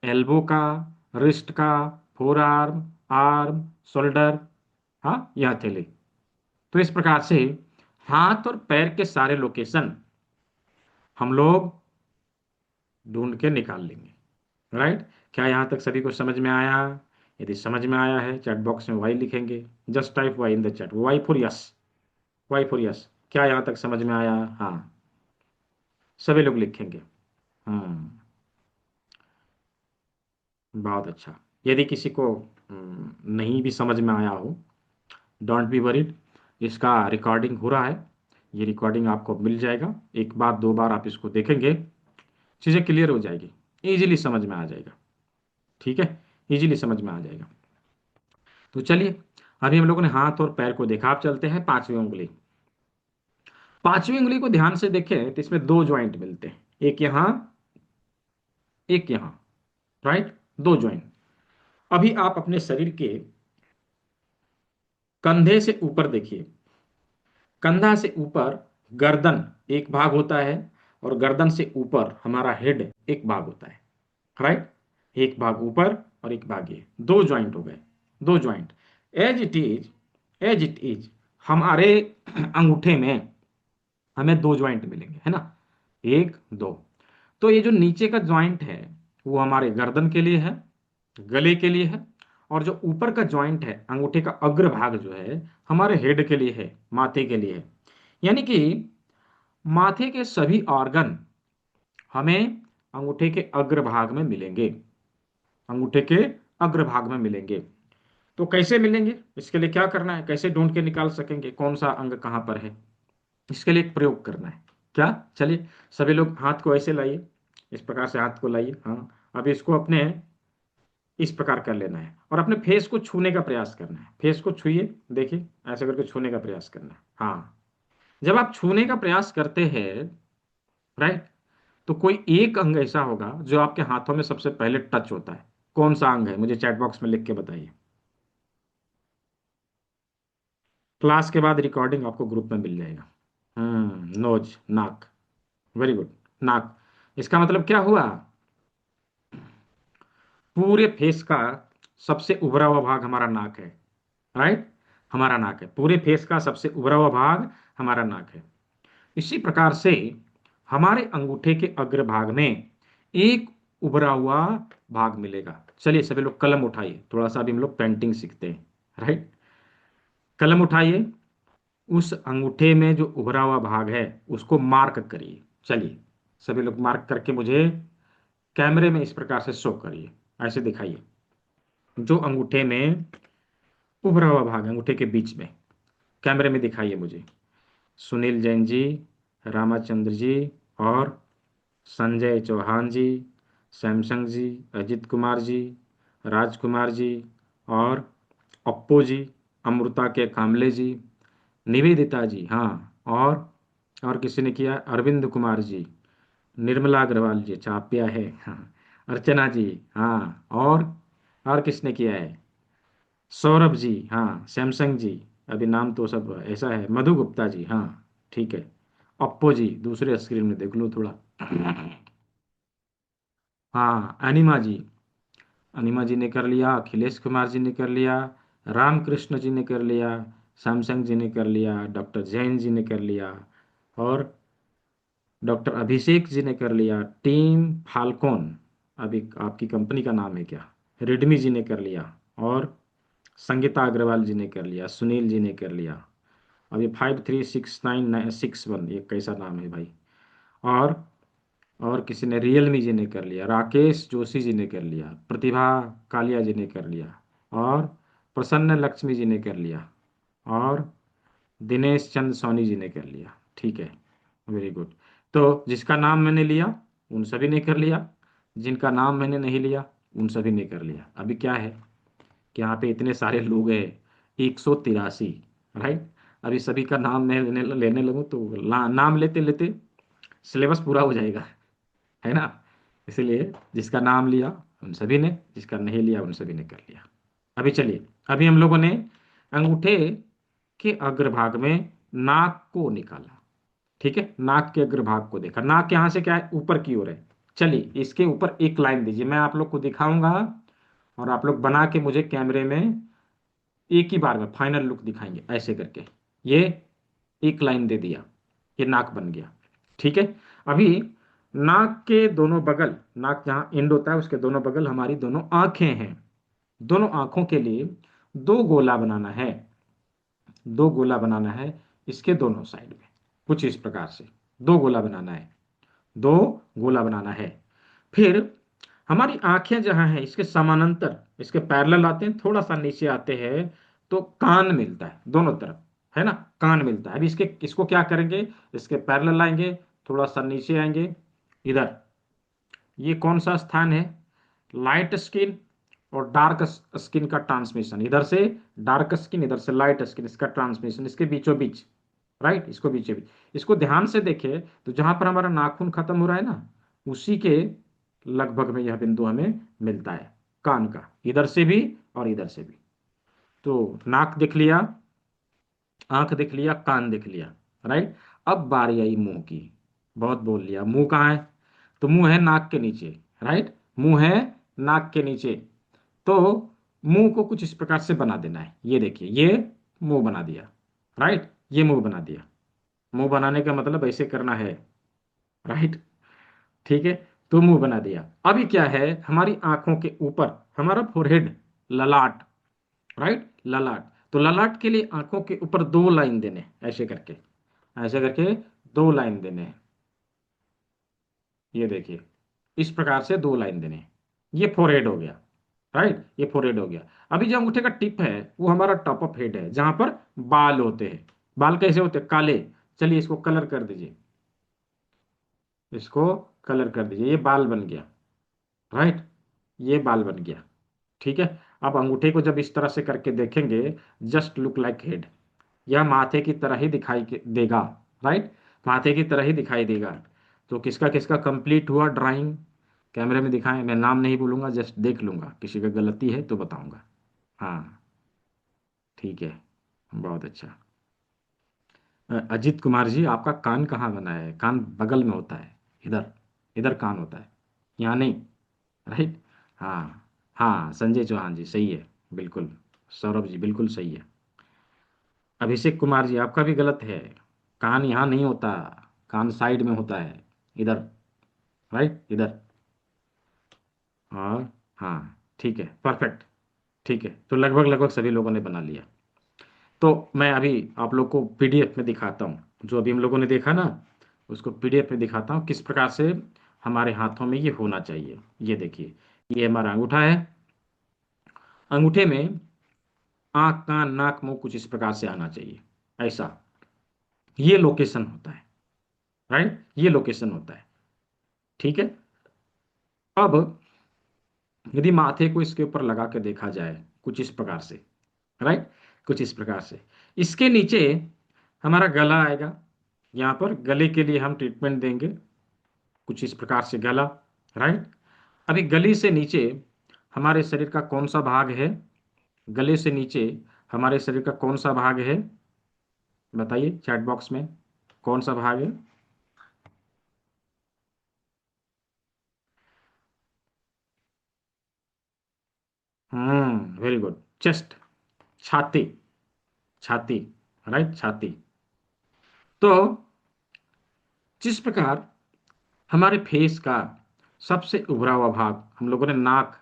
एल्बो का, रिस्ट का, फोर आर्म, आर्म, शोल्डर, हाँ यह हथेली। तो इस प्रकार से हाथ और पैर के सारे लोकेशन हम लोग ढूंढ के निकाल लेंगे। राइट, क्या यहाँ तक सभी को समझ में आया? यदि समझ में आया है चैट बॉक्स में वाई लिखेंगे, just type Y in the chat, Y for yes, Y for yes. क्या यहाँ तक समझ में आया? हाँ, सभी लोग लिखेंगे। हम्म, बहुत अच्छा। यदि किसी को नहीं भी समझ में आया हो, डोंट बी वरीड, इसका रिकॉर्डिंग हो रहा है, ये रिकॉर्डिंग आपको मिल जाएगा, एक बार दो बार आप इसको देखेंगे, चीज़ें क्लियर हो जाएगी, इजीली समझ में आ जाएगा। ठीक है, इजीली समझ में आ जाएगा। तो चलिए, अभी हम लोगों ने हाथ और पैर को देखा, आप चलते हैं पांचवी उंगली। पांचवी उंगली को ध्यान से देखें तो इसमें दो ज्वाइंट मिलते हैं, एक यहां, एक यहां। राइट, दो ज्वाइंट। अभी आप अपने शरीर के कंधे से ऊपर देखिए, कंधा से ऊपर गर्दन एक भाग होता है, और गर्दन से ऊपर हमारा हेड एक भाग होता है। राइट, एक भाग ऊपर और एक भाग ये, दो ज्वाइंट हो गए, दो joint. As it is, as it is हमारे अंगूठे में हमें दो ज्वाइंट मिलेंगे, है ना, एक दो। तो ये जो नीचे का ज्वाइंट है वो हमारे गर्दन के लिए है, गले के लिए है, और जो ऊपर का ज्वाइंट है अंगूठे का अग्र भाग जो है हमारे हेड के लिए है, माथे के लिए है। यानी कि माथे के सभी ऑर्गन हमें अंगूठे के अग्र भाग में मिलेंगे, अंगूठे के अग्र भाग में मिलेंगे। तो कैसे मिलेंगे, इसके लिए क्या करना है, कैसे ढूंढ के निकाल सकेंगे कौन सा अंग कहाँ पर है? इसके लिए एक प्रयोग करना है। क्या? चलिए, सभी लोग हाथ को ऐसे लाइए, इस प्रकार से हाथ को लाइए। हाँ, अब इसको अपने इस प्रकार कर लेना है और अपने फेस को छूने का प्रयास करना है। फेस को छूइए, देखिए, ऐसे करके छूने का प्रयास करना है। हाँ, जब आप छूने का प्रयास करते हैं, राइट, तो कोई एक अंग ऐसा होगा जो आपके हाथों में सबसे पहले टच होता है। कौन सा अंग है, मुझे चैट बॉक्स में लिख के बताइए। क्लास के बाद रिकॉर्डिंग आपको ग्रुप में मिल जाएगा। नोज, नाक, वेरी गुड, नाक। इसका मतलब क्या हुआ, पूरे फेस का सबसे उभरा हुआ भाग हमारा नाक है। राइट, हमारा नाक है, पूरे फेस का सबसे उभरा हुआ भाग हमारा नाक है। इसी प्रकार से हमारे अंगूठे के अग्र भाग में एक उभरा हुआ भाग मिलेगा। चलिए सभी लोग कलम उठाइए, थोड़ा सा अभी हम लोग पेंटिंग सीखते हैं। राइट, कलम उठाइए, उस अंगूठे में जो उभरा हुआ भाग है उसको मार्क करिए। चलिए, सभी लोग मार्क करके मुझे कैमरे में इस प्रकार से शो करिए, ऐसे दिखाइए, जो अंगूठे में उभरा हुआ भाग है अंगूठे के बीच में, कैमरे में दिखाइए मुझे। सुनील जैन जी, रामाचंद्र जी, और संजय चौहान जी, सैमसंग जी, अजित कुमार जी, राजकुमार जी, और अप्पू जी, अमृता के कामले जी, निवेदिता जी, हाँ, और किसी ने किया, अरविंद कुमार जी, निर्मला अग्रवाल जी, चाप्या है, हाँ, अर्चना जी, हाँ, और किसने किया है, सौरभ जी, हाँ, सैमसंग जी, अभी नाम तो सब ऐसा है, मधु गुप्ता जी, हाँ, ठीक है, अप्पो जी, दूसरे स्क्रीन में देख लो थोड़ा, हाँ, अनिमा जी, अनिमा जी ने कर लिया, अखिलेश कुमार जी ने कर लिया, रामकृष्ण जी ने कर लिया, सैमसंग जी ने कर लिया, डॉक्टर जैन जी ने कर लिया, और डॉक्टर अभिषेक जी ने कर लिया, टीम फाल्कोन, अभी आपकी कंपनी का नाम है क्या, रेडमी जी ने कर लिया, और संगीता अग्रवाल जी ने कर लिया, सुनील जी ने कर लिया। अब ये 536961, ये कैसा नाम है भाई, और और किसी ने, रियलमी जी ने कर लिया, राकेश जोशी जी ने कर लिया, प्रतिभा कालिया जी ने कर लिया, और प्रसन्न लक्ष्मी जी ने कर लिया, और दिनेश चंद सोनी जी ने कर लिया। ठीक है, वेरी गुड। तो जिसका नाम मैंने लिया उन सभी ने कर लिया, जिनका नाम मैंने नहीं लिया उन सभी ने कर लिया। अभी क्या है कि यहाँ पे इतने सारे लोग हैं, 183, राइट। अभी सभी का नाम मैं लेने लेने लगूँ तो नाम लेते लेते सिलेबस पूरा हो जाएगा, है ना। इसीलिए जिसका नाम लिया उन सभी ने, जिसका नहीं लिया उन सभी ने कर लिया। अभी चलिए, अभी हम लोगों ने अंगूठे के अग्रभाग में नाक को निकाला, ठीक है। नाक के अग्रभाग को देखा, नाक यहाँ से क्या है, ऊपर की ओर है। चलिए इसके ऊपर एक लाइन दीजिए, मैं आप लोग को दिखाऊंगा और आप लोग बना के मुझे कैमरे में एक ही बार में फाइनल लुक दिखाएंगे ऐसे करके। ये एक लाइन दे दिया, ये नाक बन गया, ठीक है। अभी नाक के दोनों बगल, नाक जहाँ एंड होता है उसके दोनों बगल हमारी दोनों आंखें हैं। दोनों आंखों के लिए दो गोला बनाना है, दो गोला बनाना है इसके दोनों साइड में, कुछ इस प्रकार से दो गोला बनाना है, दो गोला बनाना है। फिर हमारी आंखें जहां हैं इसके समानांतर, इसके पैरेलल आते हैं, थोड़ा सा नीचे आते हैं तो कान मिलता है दोनों तरफ, है ना। कान मिलता है। अभी इसके इसको क्या करेंगे, इसके पैरेलल आएंगे, थोड़ा सा नीचे आएंगे इधर। ये कौन सा स्थान है, लाइट स्किन और डार्क स्किन का ट्रांसमिशन, इधर से डार्क स्किन इधर से लाइट स्किन, इसका ट्रांसमिशन इसके बीचों बीच, राइट, इसको बीचों बीच। इसको ध्यान से देखें तो जहां पर हमारा नाखून खत्म हो रहा है ना, उसी के लगभग में यह बिंदु हमें मिलता है कान का, इधर से भी और इधर से भी। तो नाक देख लिया, आंख देख लिया, कान देख लिया, राइट। अब बारी आई मुंह की। बहुत बोल लिया, मुंह कहाँ है, तो मुंह है नाक के नीचे, राइट। मुंह है नाक के नीचे। तो मुंह को कुछ इस प्रकार से बना देना है, ये देखिए, ये मुंह बना दिया, राइट, ये मुंह बना दिया। मुंह बनाने का मतलब ऐसे करना है, राइट, ठीक है। तो मुंह बना दिया। अभी क्या है, हमारी आंखों के ऊपर हमारा फोरहेड, ललाट, राइट, ललाट। तो ललाट के लिए आंखों के ऊपर दो लाइन देने, ऐसे करके, ऐसे करके दो लाइन देने हैं। ये देखिए, इस प्रकार से दो लाइन देने हैं। ये फोरहेड हो गया, राइट, ये फोरहेड हो गया। अभी जो अंगूठे का टिप है वो हमारा टॉप ऑफ हेड है, जहां पर बाल होते हैं। बाल कैसे होते हैं, काले। चलिए इसको कलर कर दीजिए, इसको कलर कर दीजिए, ये बाल बन गया, राइट, ये बाल बन गया, ठीक है। अब अंगूठे को जब इस तरह से करके देखेंगे, जस्ट लुक लाइक हेड, यह माथे की तरह ही दिखाई देगा, राइट, माथे की तरह ही दिखाई देगा। तो किसका किसका कंप्लीट हुआ ड्राइंग, कैमरे में दिखाएं, मैं नाम नहीं बोलूंगा, जस्ट देख लूंगा, किसी का गलती है तो बताऊंगा। हाँ, ठीक है, बहुत अच्छा। अजीत कुमार जी, आपका कान कहाँ बना है, कान बगल में होता है, इधर, इधर कान होता है, यहाँ नहीं, राइट। हाँ, हाँ संजय चौहान जी सही है, बिल्कुल। सौरभ जी बिल्कुल सही है। अभिषेक कुमार जी आपका भी गलत है, कान यहाँ नहीं होता, कान साइड में होता है, इधर, राइट, इधर। और हाँ, ठीक है, परफेक्ट, ठीक है। तो लगभग लगभग सभी लोगों ने बना लिया। तो मैं अभी आप लोग को पीडीएफ में दिखाता हूँ, जो अभी हम लोगों ने देखा ना, उसको पीडीएफ में दिखाता हूँ किस प्रकार से हमारे हाथों में ये होना चाहिए। ये देखिए, ये हमारा अंगूठा है, अंगूठे में आँख कान नाक मुंह कुछ इस प्रकार से आना चाहिए, ऐसा, ये लोकेशन होता है, राइट, ये लोकेशन होता है, ठीक है। अब यदि माथे को इसके ऊपर लगा के देखा जाए कुछ इस प्रकार से, राइट, कुछ इस प्रकार से, इसके नीचे हमारा गला आएगा, यहाँ पर गले के लिए हम ट्रीटमेंट देंगे, कुछ इस प्रकार से गला, राइट। अभी गले से नीचे हमारे शरीर का कौन सा भाग है, गले से नीचे हमारे शरीर का कौन सा भाग है, बताइए चैट बॉक्स में, कौन सा भाग है। वेरी गुड, चेस्ट, छाती, छाती, राइट, छाती। तो जिस प्रकार हमारे फेस का सबसे उभरा हुआ भाग हम लोगों ने नाक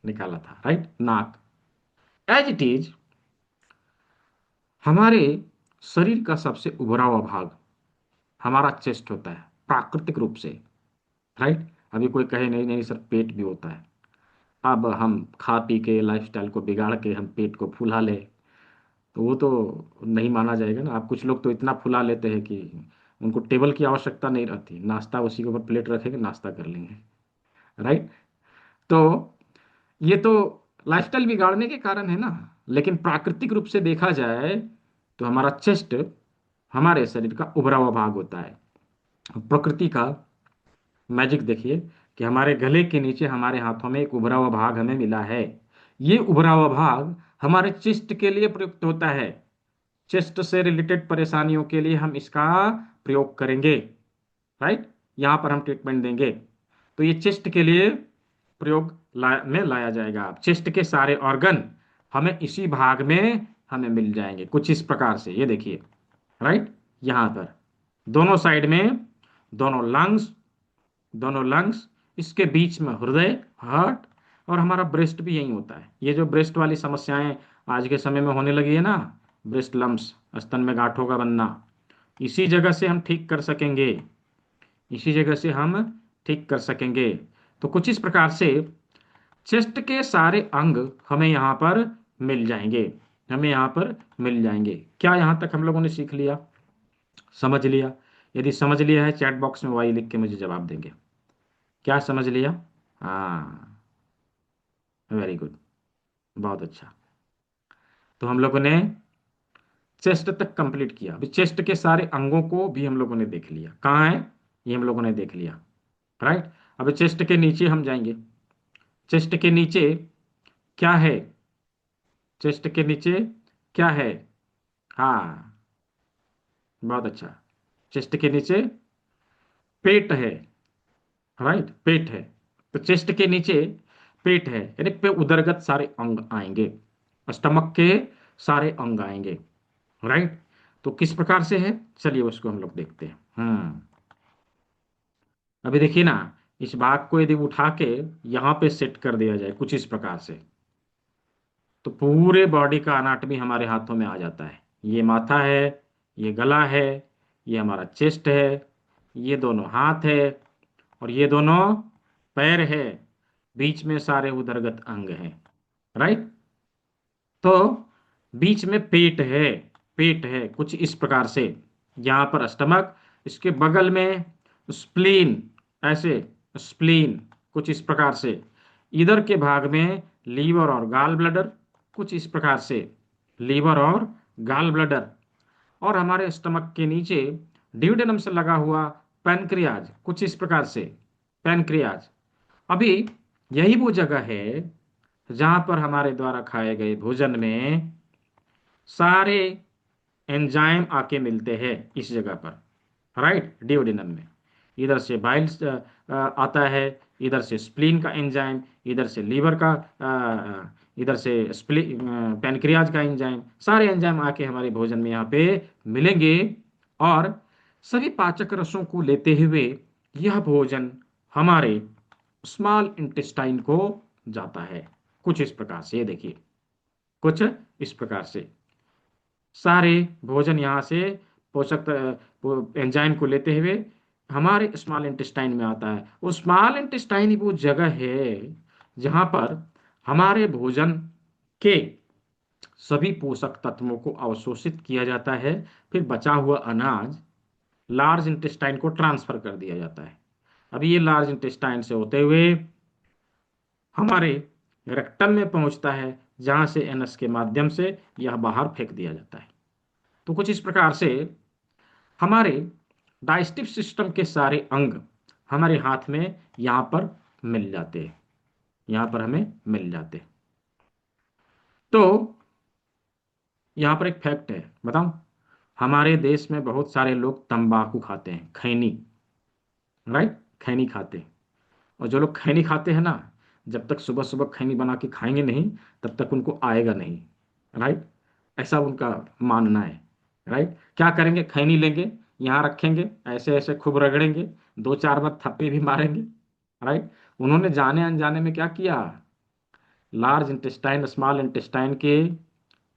निकाला था, राइट, नाक, एज इट इज हमारे शरीर का सबसे उभरा हुआ भाग हमारा चेस्ट होता है प्राकृतिक रूप से, राइट। अभी कोई कहे नहीं नहीं सर पेट भी होता है, अब हम खा पी के लाइफस्टाइल को बिगाड़ के हम पेट को फुला ले, तो वो तो नहीं माना जाएगा ना। आप कुछ लोग तो इतना फुला लेते हैं कि उनको टेबल की आवश्यकता नहीं रहती, नाश्ता उसी के ऊपर प्लेट रखेंगे, नाश्ता कर लेंगे। राइट। तो ये तो लाइफस्टाइल बिगाड़ने के कारण है ना। लेकिन प्राकृतिक रूप से देखा जाए तो हमारा चेस्ट हमारे शरीर का उभरा हुआ भाग होता है। प्रकृति का मैजिक देखिए कि हमारे गले के नीचे हमारे हाथों में एक उभरा हुआ भाग हमें मिला है। ये उभरा हुआ भाग हमारे चेस्ट के लिए प्रयुक्त होता है। चेस्ट से रिलेटेड परेशानियों के लिए हम इसका प्रयोग करेंगे। राइट। यहाँ पर हम ट्रीटमेंट देंगे। तो ये चेस्ट के लिए में लाया जाएगा। आप चेस्ट के सारे ऑर्गन हमें इसी भाग में हमें मिल जाएंगे कुछ इस प्रकार से। ये देखिए। राइट। यहाँ पर दोनों साइड में दोनों लंग्स, दोनों लंग्स, इसके बीच में हृदय, हार्ट, और हमारा ब्रेस्ट भी यही होता है। ये जो ब्रेस्ट वाली समस्याएं आज के समय में होने लगी है ना, ब्रेस्ट लम्प्स, स्तन में गांठों का बनना, इसी जगह से हम ठीक कर सकेंगे। इसी जगह से हम ठीक कर सकेंगे। तो कुछ इस प्रकार से चेस्ट के सारे अंग हमें यहाँ पर मिल जाएंगे। हमें यहाँ पर मिल जाएंगे। क्या यहाँ तक हम लोगों ने सीख लिया, समझ लिया? यदि समझ लिया है, चैट बॉक्स में वाई लिख के मुझे जवाब देंगे। क्या समझ लिया? हाँ, वेरी गुड, बहुत अच्छा। तो हम लोगों ने चेस्ट तक कंप्लीट किया। अभी चेस्ट के सारे अंगों को भी हम लोगों ने देख लिया, कहाँ है ये हम लोगों ने देख लिया। राइट। अभी चेस्ट के नीचे हम जाएंगे। चेस्ट के नीचे क्या है? चेस्ट के नीचे क्या है? हाँ, बहुत अच्छा। चेस्ट के नीचे पेट है। राइट, पेट है। तो चेस्ट के नीचे पेट है, यानी पे उदरगत सारे अंग आएंगे, स्टमक के सारे अंग आएंगे। राइट। तो किस प्रकार से है, चलिए उसको हम लोग देखते हैं। अभी देखिए ना, इस भाग को यदि उठा के यहाँ पे सेट कर दिया जाए कुछ इस प्रकार से, तो पूरे बॉडी का अनाटमी हमारे हाथों में आ जाता है। ये माथा है, ये गला है, ये हमारा चेस्ट है, ये दोनों हाथ है, और ये दोनों पैर है। बीच में सारे उदरगत अंग हैं। राइट। तो बीच में पेट है। पेट है कुछ इस प्रकार से, यहाँ पर स्टमक, इसके बगल में स्प्लीन, ऐसे स्प्लीन कुछ इस प्रकार से, इधर के भाग में लीवर और गाल ब्लडर कुछ इस प्रकार से, लीवर और गाल ब्लडर, और हमारे स्टमक के नीचे ड्यूडेनम से लगा हुआ पैनक्रियाज कुछ इस प्रकार से, पैनक्रियाज। अभी यही वो जगह है जहां पर हमारे द्वारा खाए गए भोजन में सारे एंजाइम आके मिलते हैं इस जगह पर। राइट, डिओडिनम में। इधर से बाइल आता है, इधर से स्प्लीन का एंजाइम, इधर से लीवर का, इधर से पैनक्रियाज का एंजाइम, सारे एंजाइम आके हमारे भोजन में यहाँ पे मिलेंगे। और सभी पाचक रसों को लेते हुए यह भोजन हमारे स्मॉल इंटेस्टाइन को जाता है कुछ इस प्रकार से। ये देखिए, कुछ इस प्रकार से सारे भोजन यहाँ से पोषक एंजाइम को लेते हुए हमारे स्मॉल इंटेस्टाइन में आता है। वो स्मॉल इंटेस्टाइन ही वो जगह है जहाँ पर हमारे भोजन के सभी पोषक तत्वों को अवशोषित किया जाता है। फिर बचा हुआ अनाज लार्ज इंटेस्टाइन को ट्रांसफर कर दिया जाता है। अभी ये लार्ज इंटेस्टाइन से होते हुए हमारे रेक्टम में पहुंचता है, जहां से एनस के माध्यम से यह बाहर फेंक दिया जाता है। तो कुछ इस प्रकार से हमारे डाइजेस्टिव सिस्टम के सारे अंग हमारे हाथ में यहाँ पर मिल जाते हैं, यहाँ पर हमें मिल जाते हैं। तो यहाँ पर एक फैक्ट है, बताऊं? हमारे देश में बहुत सारे लोग तंबाकू खाते हैं, खैनी। राइट, खैनी खाते हैं। और जो लोग खैनी खाते हैं ना, जब तक सुबह सुबह खैनी बना के खाएंगे नहीं, तब तक उनको आएगा नहीं। राइट, ऐसा उनका मानना है। राइट, क्या करेंगे, खैनी लेंगे, यहाँ रखेंगे, ऐसे ऐसे खूब रगड़ेंगे, दो चार बार थप्पे भी मारेंगे। राइट। उन्होंने जाने अनजाने में क्या किया, लार्ज इंटेस्टाइन स्मॉल इंटेस्टाइन के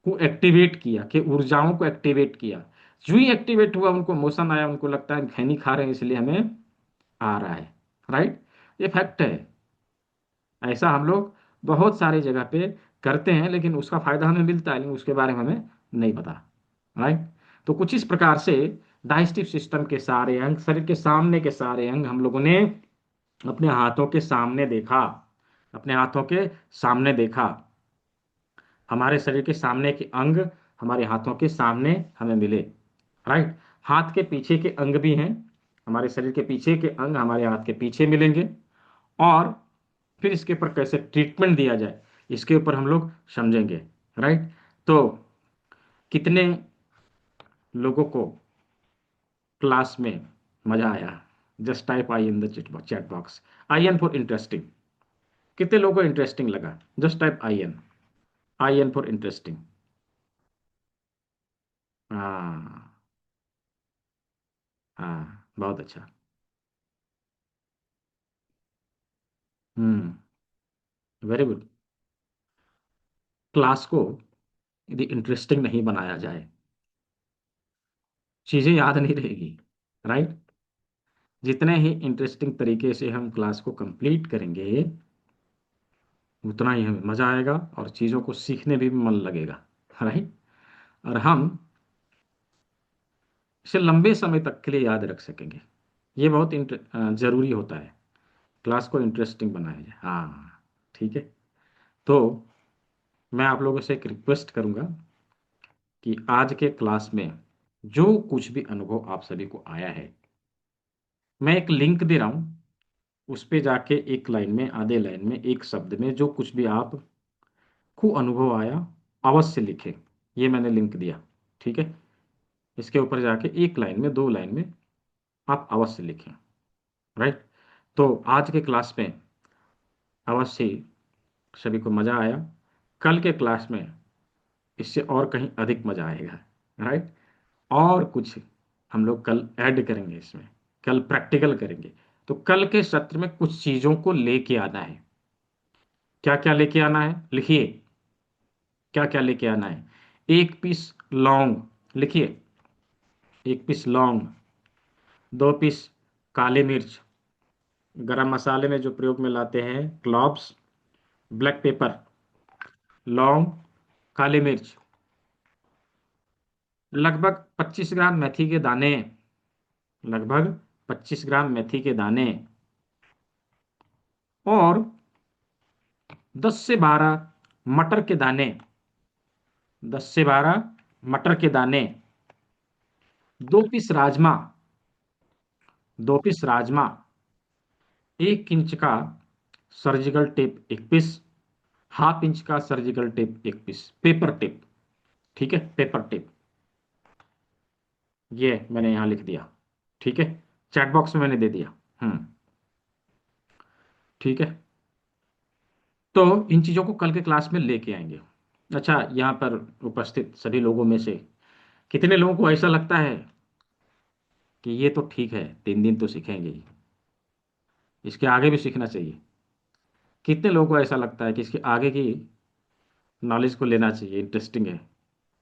को एक्टिवेट किया, कि ऊर्जाओं को एक्टिवेट किया। जो ही एक्टिवेट हुआ, उनको मोशन आया, उनको लगता है खैनी खा रहे हैं इसलिए हमें आ रहा है। राइट, ये फैक्ट है। ऐसा हम लोग बहुत सारे जगह पे करते हैं, लेकिन उसका फायदा हमें मिलता है, लेकिन उसके बारे में हमें नहीं पता। राइट। तो कुछ इस प्रकार से डाइजेस्टिव सिस्टम के सारे अंग, शरीर के सामने के सारे अंग हम लोगों ने अपने हाथों के सामने देखा। अपने हाथों के सामने देखा। हमारे शरीर के सामने के अंग हमारे हाथों के सामने हमें मिले। राइट। हाथ के पीछे के अंग भी हैं। हमारे शरीर के पीछे के अंग हमारे हाथ के पीछे मिलेंगे। और फिर इसके ऊपर कैसे ट्रीटमेंट दिया जाए, इसके ऊपर हम लोग समझेंगे। राइट। तो कितने लोगों को क्लास में मजा आया? Just type I in the chat box. I N for interesting. कितने लोगों को इंटरेस्टिंग लगा? Just type I N. I N for interesting. हाँ। हाँ, बहुत अच्छा। हम्म। Very good. क्लास को यदि इंटरेस्टिंग नहीं बनाया जाए, चीजें याद नहीं रहेगी। राइट। जितने ही इंटरेस्टिंग तरीके से हम क्लास को कंप्लीट करेंगे, उतना ही हमें मजा आएगा और चीजों को सीखने भी मन लगेगा। राइट। और हम इसे लंबे समय तक के लिए याद रख सकेंगे। ये बहुत जरूरी होता है। क्लास को इंटरेस्टिंग बनाया जाए। हाँ। ठीक है। तो मैं आप लोगों से एक रिक्वेस्ट करूंगा कि आज के क्लास में जो कुछ भी अनुभव आप सभी को आया है, मैं एक लिंक दे रहा हूं। उस पे जाके एक लाइन में, आधे लाइन में, एक शब्द में जो कुछ भी आप को अनुभव आया, अवश्य लिखें। ये मैंने लिंक दिया। ठीक है। इसके ऊपर जाके एक लाइन में, दो लाइन में आप अवश्य लिखें। राइट। तो आज के क्लास में अवश्य सभी को मजा आया। कल के क्लास में इससे और कहीं अधिक मजा आएगा। राइट। और कुछ हम लोग कल ऐड करेंगे इसमें। कल प्रैक्टिकल करेंगे। तो कल के सत्र में कुछ चीजों को लेके आना है। क्या क्या लेके आना है, लिखिए। क्या क्या लेके आना है? एक पीस लौंग, लिखिए। एक पीस लौंग। दो पीस काले मिर्च। गरम मसाले में जो प्रयोग में लाते हैं, क्लॉव्स, ब्लैक पेपर, लौंग, काली मिर्च। लगभग 25 ग्राम मेथी के दाने। लगभग 25 ग्राम मेथी के दाने। और 10 से 12 मटर के दाने। 10 से 12 मटर के दाने। दो पीस राजमा। दो पीस राजमा। 1 इंच का सर्जिकल टेप एक पीस। हाफ इंच का सर्जिकल टेप एक पीस, पेपर टेप। ठीक है, पेपर टेप। ये मैंने यहां लिख दिया। ठीक है। चैट बॉक्स में मैंने दे दिया। ठीक है। तो इन चीजों को कल के क्लास में लेके आएंगे। अच्छा, यहाँ पर उपस्थित सभी लोगों में से कितने लोगों को ऐसा लगता है कि ये तो ठीक है, 3 दिन तो सीखेंगे ही, इसके आगे भी सीखना चाहिए? कितने लोगों को ऐसा लगता है कि इसके आगे की नॉलेज को लेना चाहिए, इंटरेस्टिंग है?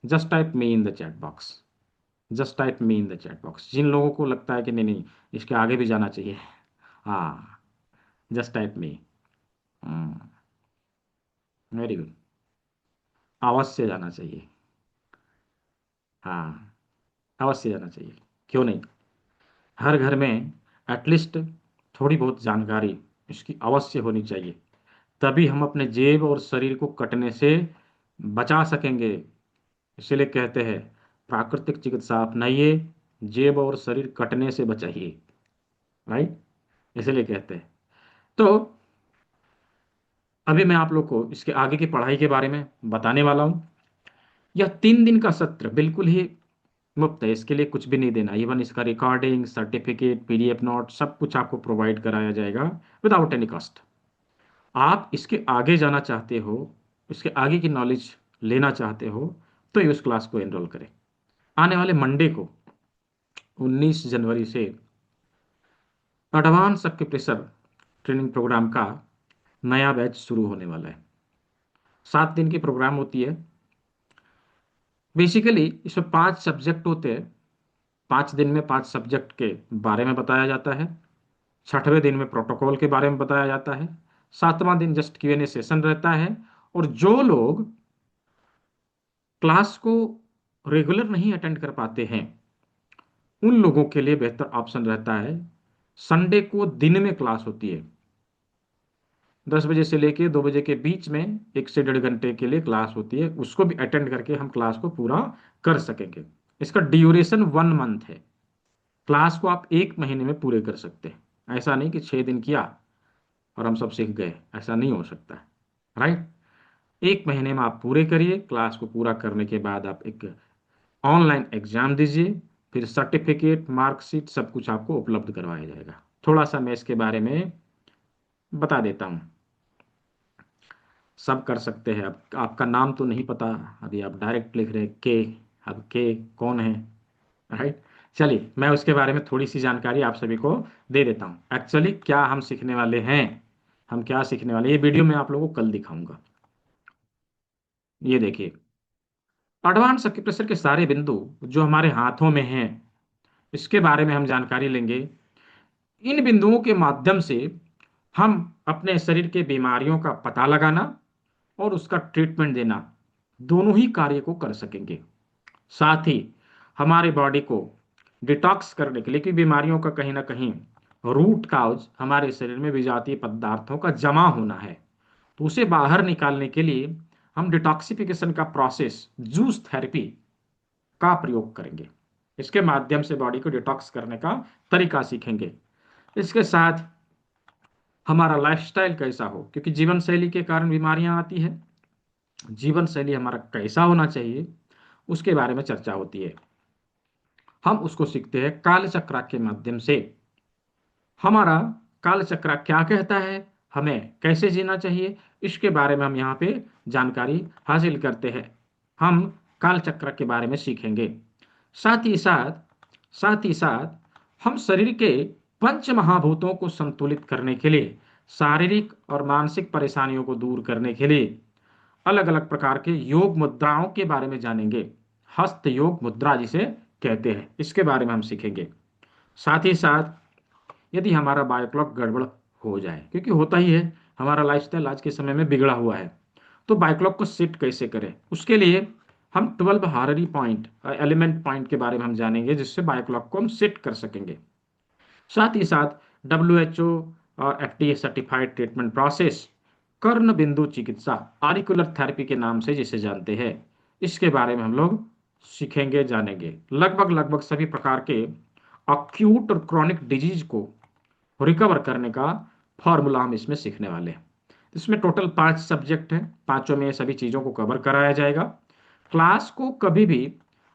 Just type me in the chat box. Just type me in the chat box जिन लोगों को लगता है कि नहीं नहीं, इसके आगे भी जाना चाहिए। हाँ। Just type me. Very good. अवश्य जाना चाहिए। हाँ, अवश्य जाना चाहिए। क्यों नहीं? हर घर में एटलीस्ट थोड़ी बहुत जानकारी इसकी अवश्य होनी चाहिए। तभी हम अपने जेब और शरीर को कटने से बचा सकेंगे। इसीलिए कहते हैं, प्राकृतिक चिकित्सा अपनाइए, जेब और शरीर कटने से बचाइए। राइट। इसीलिए कहते हैं। तो अभी मैं आप लोग को इसके आगे की पढ़ाई के बारे में बताने वाला हूं। यह 3 दिन का सत्र बिल्कुल ही मुफ्त है। इसके लिए कुछ भी नहीं देना। इवन इसका रिकॉर्डिंग, सर्टिफिकेट, पीडीएफ नोट सब कुछ आपको प्रोवाइड कराया जाएगा विदाउट एनी कॉस्ट। आप इसके आगे जाना चाहते हो, इसके आगे की नॉलेज लेना चाहते हो, तो ये उस क्लास को एनरोल करें। आने वाले मंडे को 19 जनवरी से एडवांस एक्यूप्रेशर ट्रेनिंग प्रोग्राम का नया बैच शुरू होने वाला है। 7 दिन की प्रोग्राम होती है। बेसिकली इसमें 5 सब्जेक्ट होते हैं। 5 दिन में 5 सब्जेक्ट के बारे में बताया जाता है। 6वें दिन में प्रोटोकॉल के बारे में बताया जाता है। 7वां दिन जस्ट Q&A सेशन रहता है। और जो लोग क्लास को रेगुलर नहीं अटेंड कर पाते हैं, उन लोगों के लिए बेहतर ऑप्शन रहता है, संडे को दिन में क्लास होती है, 10 बजे से लेके 2 बजे के बीच में 1 से 1.5 घंटे के लिए क्लास होती है, उसको भी अटेंड करके हम क्लास को पूरा कर सकेंगे। इसका ड्यूरेशन 1 मंथ है। क्लास को आप 1 महीने में पूरे कर सकते हैं, ऐसा नहीं कि 6 दिन किया और हम सब सीख गए, ऐसा नहीं हो सकता है। राइट। 1 महीने में आप पूरे करिए, क्लास को पूरा करने के बाद आप एक ऑनलाइन एग्जाम दीजिए, फिर सर्टिफिकेट मार्कशीट सब कुछ आपको उपलब्ध करवाया जाएगा। थोड़ा सा मैं इसके बारे में बता देता हूँ। सब कर सकते हैं। अब आपका नाम तो नहीं पता, अभी आप डायरेक्ट लिख रहे हैं के, अब के कौन है? राइट। चलिए मैं उसके बारे में थोड़ी सी जानकारी आप सभी को दे देता हूँ। एक्चुअली क्या हम सीखने वाले हैं, हम क्या सीखने वाले हैं, ये वीडियो मैं आप लोगों को कल दिखाऊंगा। ये देखिए, एडवांस एक्यूप्रेशर के सारे बिंदु जो हमारे हाथों में हैं, इसके बारे में हम जानकारी लेंगे। इन बिंदुओं के माध्यम से हम अपने शरीर के बीमारियों का पता लगाना और उसका ट्रीटमेंट देना, दोनों ही कार्य को कर सकेंगे। साथ ही हमारे बॉडी को डिटॉक्स करने के लिए, क्योंकि बीमारियों का कहीं ना कहीं रूट काउज हमारे शरीर में विजातीय पदार्थों का जमा होना है, तो उसे बाहर निकालने के लिए हम डिटॉक्सिफिकेशन का प्रोसेस, जूस थेरेपी का प्रयोग करेंगे। इसके माध्यम से बॉडी को डिटॉक्स करने का तरीका सीखेंगे। इसके साथ हमारा लाइफस्टाइल कैसा हो, क्योंकि जीवन शैली के कारण बीमारियां आती है, जीवन शैली हमारा कैसा होना चाहिए उसके बारे में चर्चा होती है। हम उसको सीखते हैं काल चक्र के माध्यम से। हमारा काल चक्र क्या कहता है, हमें कैसे जीना चाहिए, इसके बारे में हम यहाँ पे जानकारी हासिल करते हैं। हम काल चक्र के बारे में सीखेंगे। साथ ही साथ साथ ही साथ हम शरीर के पंच महाभूतों को संतुलित करने के लिए, शारीरिक और मानसिक परेशानियों को दूर करने के लिए अलग अलग प्रकार के योग मुद्राओं के बारे में जानेंगे। हस्त योग मुद्रा जिसे कहते हैं, इसके बारे में हम सीखेंगे। साथ ही साथ यदि हमारा बायोक्लॉक गड़बड़ हो जाए, क्योंकि होता ही है, हमारा लाइफस्टाइल आज के समय में बिगड़ा हुआ है, तो बायोक्लॉक को सेट कैसे करें, उसके लिए हम 12 हाररी पॉइंट, एलिमेंट पॉइंट के बारे में हम जानेंगे, जिससे बायोक्लॉक को हम सेट कर सकेंगे। साथ ही साथ WHO और FDA सर्टिफाइड ट्रीटमेंट प्रोसेस, कर्ण बिंदु चिकित्सा, आरिकुलर थेरेपी के नाम से जिसे जानते हैं, इसके बारे में हम लोग सीखेंगे, जानेंगे। लगभग लगभग सभी प्रकार के अक्यूट और क्रॉनिक डिजीज को रिकवर करने का फॉर्मूला हम इसमें सीखने वाले हैं। इसमें टोटल 5 सब्जेक्ट हैं, पांचों में सभी चीज़ों को कवर कराया जाएगा। क्लास को कभी भी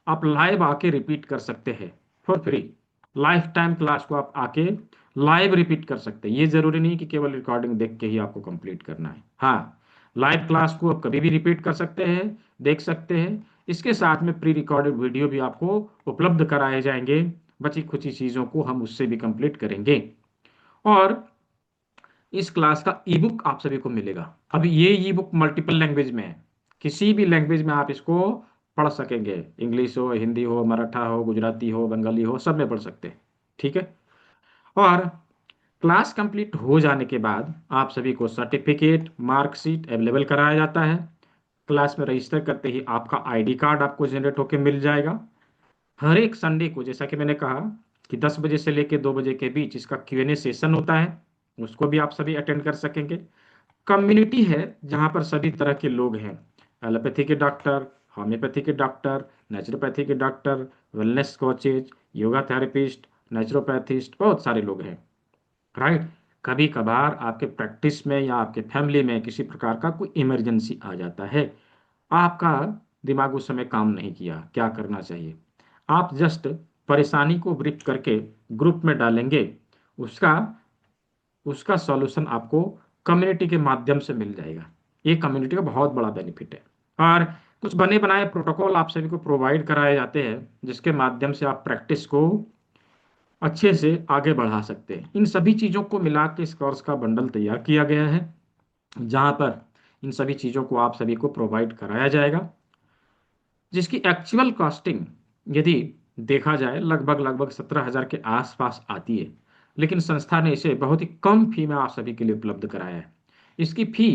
आप लाइव आके रिपीट कर सकते हैं for free. Life time class को आप आके लाइव रिपीट कर सकते हैं, ये जरूरी नहीं कि केवल रिकॉर्डिंग देख के ही आपको कंप्लीट करना है। हाँ, लाइव क्लास को आप कभी भी रिपीट कर सकते हैं, देख सकते हैं। इसके साथ में प्री रिकॉर्डेड वीडियो भी आपको उपलब्ध कराए जाएंगे, बची खुची चीज़ों को हम उससे भी कंप्लीट करेंगे। और इस क्लास का ई बुक आप सभी को मिलेगा। अब ये ई बुक मल्टीपल लैंग्वेज में है, किसी भी लैंग्वेज में आप इसको पढ़ सकेंगे, इंग्लिश हो, हिंदी हो, मराठा हो, गुजराती हो, बंगाली हो, सब में पढ़ सकते हैं। ठीक है। और क्लास कंप्लीट हो जाने के बाद आप सभी को सर्टिफिकेट मार्कशीट अवेलेबल कराया जाता है। क्लास में रजिस्टर करते ही आपका आईडी कार्ड आपको जनरेट होकर मिल जाएगा। हर एक संडे को, जैसा कि मैंने कहा, कि 10 बजे से लेकर 2 बजे के बीच इसका Q&A सेशन होता है, उसको भी आप सभी अटेंड कर सकेंगे। कम्युनिटी है जहाँ पर सभी तरह के लोग हैं, एलोपैथी के डॉक्टर, होम्योपैथी के डॉक्टर, नेचुरोपैथी के doctor, wellness coaches, yoga therapist, naturopathist, बहुत सारे लोग हैं। राइट। कभी कभार आपके प्रैक्टिस में या आपके फैमिली में किसी प्रकार का कोई इमरजेंसी आ जाता है, आपका दिमाग उस समय काम नहीं किया, क्या करना चाहिए, आप जस्ट परेशानी को ब्रीफ करके ग्रुप में डालेंगे, उसका उसका सॉल्यूशन आपको कम्युनिटी के माध्यम से मिल जाएगा। ये कम्युनिटी का बहुत बड़ा बेनिफिट है। और कुछ बने बनाए प्रोटोकॉल आप सभी को प्रोवाइड कराए जाते हैं, जिसके माध्यम से आप प्रैक्टिस को अच्छे से आगे बढ़ा सकते हैं। इन सभी चीज़ों को मिला के इस कोर्स का बंडल तैयार किया गया है, जहाँ पर इन सभी चीज़ों को आप सभी को प्रोवाइड कराया जाएगा, जिसकी एक्चुअल कॉस्टिंग यदि देखा जाए लगभग लगभग 17,000 के आसपास आती है, लेकिन संस्था ने इसे बहुत ही कम फी में आप सभी के लिए उपलब्ध कराया है। इसकी फी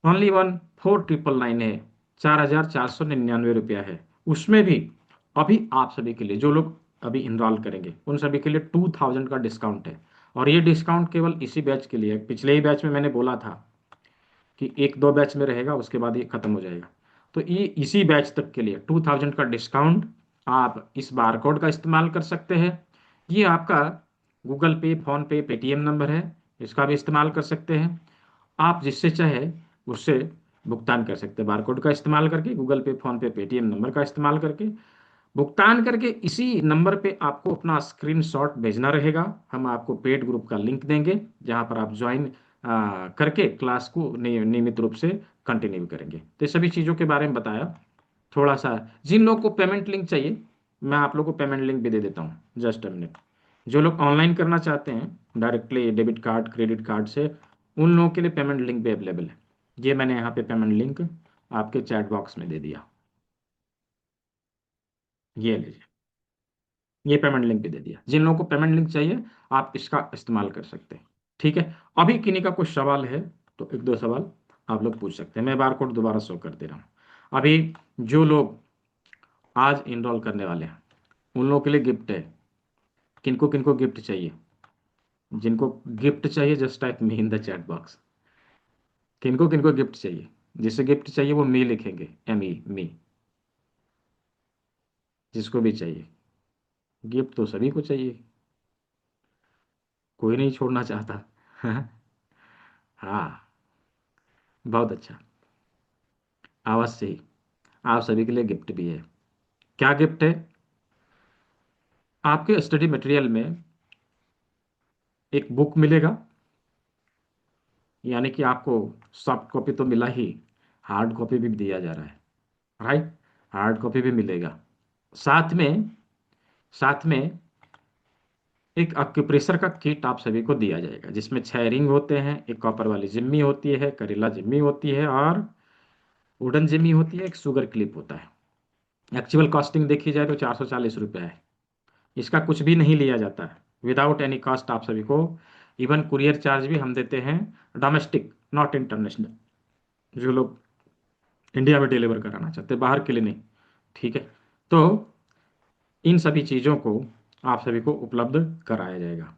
ओनली 14,999 है, 4,499 रुपया है। उसमें भी अभी आप सभी के लिए जो लोग अभी इनरोल करेंगे उन सभी के लिए 2000 का डिस्काउंट है। और ये डिस्काउंट केवल इसी बैच के लिए है। पिछले ही बैच में मैंने बोला था कि एक दो बैच में रहेगा, उसके बाद ये खत्म हो जाएगा। तो ये इसी बैच तक के लिए 2000 का डिस्काउंट। आप इस बार कोड का इस्तेमाल कर सकते हैं। ये आपका गूगल पे, फोन पे, पेटीएम नंबर है, इसका भी इस्तेमाल कर सकते हैं। आप जिससे चाहे उससे भुगतान कर सकते हैं, बारकोड का इस्तेमाल करके, गूगल पे, फोन पे, पेटीएम नंबर का इस्तेमाल करके भुगतान करके इसी नंबर पे आपको अपना स्क्रीनशॉट भेजना रहेगा। हम आपको पेड ग्रुप का लिंक देंगे जहां पर आप ज्वाइन करके क्लास को नियमित रूप से कंटिन्यू करेंगे। तो ये सभी चीज़ों के बारे में बताया थोड़ा सा। जिन लोगों को पेमेंट लिंक चाहिए, मैं आप लोगों को पेमेंट लिंक भी दे देता हूँ, जस्ट अ मिनट। जो लोग ऑनलाइन करना चाहते हैं directly debit card, credit card से, उन लोगों के लिए पेमेंट लिंक भी अवेलेबल है। ये मैंने यहाँ पे पेमेंट लिंक आपके चैट बॉक्स में दे दिया। ये लीजिए, ये पेमेंट लिंक भी दे दिया। जिन लोगों को पेमेंट लिंक चाहिए आप इसका इस्तेमाल कर सकते हैं। ठीक है। अभी किन्हीं का कुछ सवाल है तो एक दो सवाल आप लोग पूछ सकते हैं। मैं बार कोड दोबारा शो कर दे रहा हूँ। अभी जो लोग आज इनरोल करने वाले हैं उन लोगों के लिए गिफ्ट है। किनको किनको गिफ्ट चाहिए? जिनको गिफ्ट चाहिए just type me in the chat box. किनको किनको गिफ्ट चाहिए? जिसे गिफ्ट चाहिए वो मी लिखेंगे, एम ई, मी। जिसको भी चाहिए गिफ्ट तो सभी को चाहिए, कोई नहीं छोड़ना चाहता। हाँ, बहुत अच्छा, अवश्य ही। आप सभी के लिए गिफ्ट भी है। क्या गिफ्ट है? आपके स्टडी मटेरियल में एक बुक मिलेगा, यानी कि आपको सॉफ्ट कॉपी तो मिला ही, हार्ड कॉपी भी दिया जा रहा है, राइट? हार्ड कॉपी भी मिलेगा। साथ में, साथ में एक अक्यूप्रेशर का किट आप सभी को दिया जाएगा, जिसमें 6 रिंग होते हैं, एक कॉपर वाली जिम्मी होती है, करेला जिम्मी होती है, और वुडन जिम्मी होती है, एक शुगर क्लिप होता है। एक्चुअल कॉस्टिंग देखी जाए तो 440 रुपये है। इसका कुछ भी नहीं लिया जाता है, विदाउट एनी कॉस्ट आप सभी को। इवन कुरियर चार्ज भी हम देते हैं, डोमेस्टिक नॉट इंटरनेशनल। जो लोग इंडिया में डिलीवर कराना चाहते हैं, बाहर के लिए नहीं। ठीक है। तो इन सभी चीज़ों को आप सभी को उपलब्ध कराया जाएगा।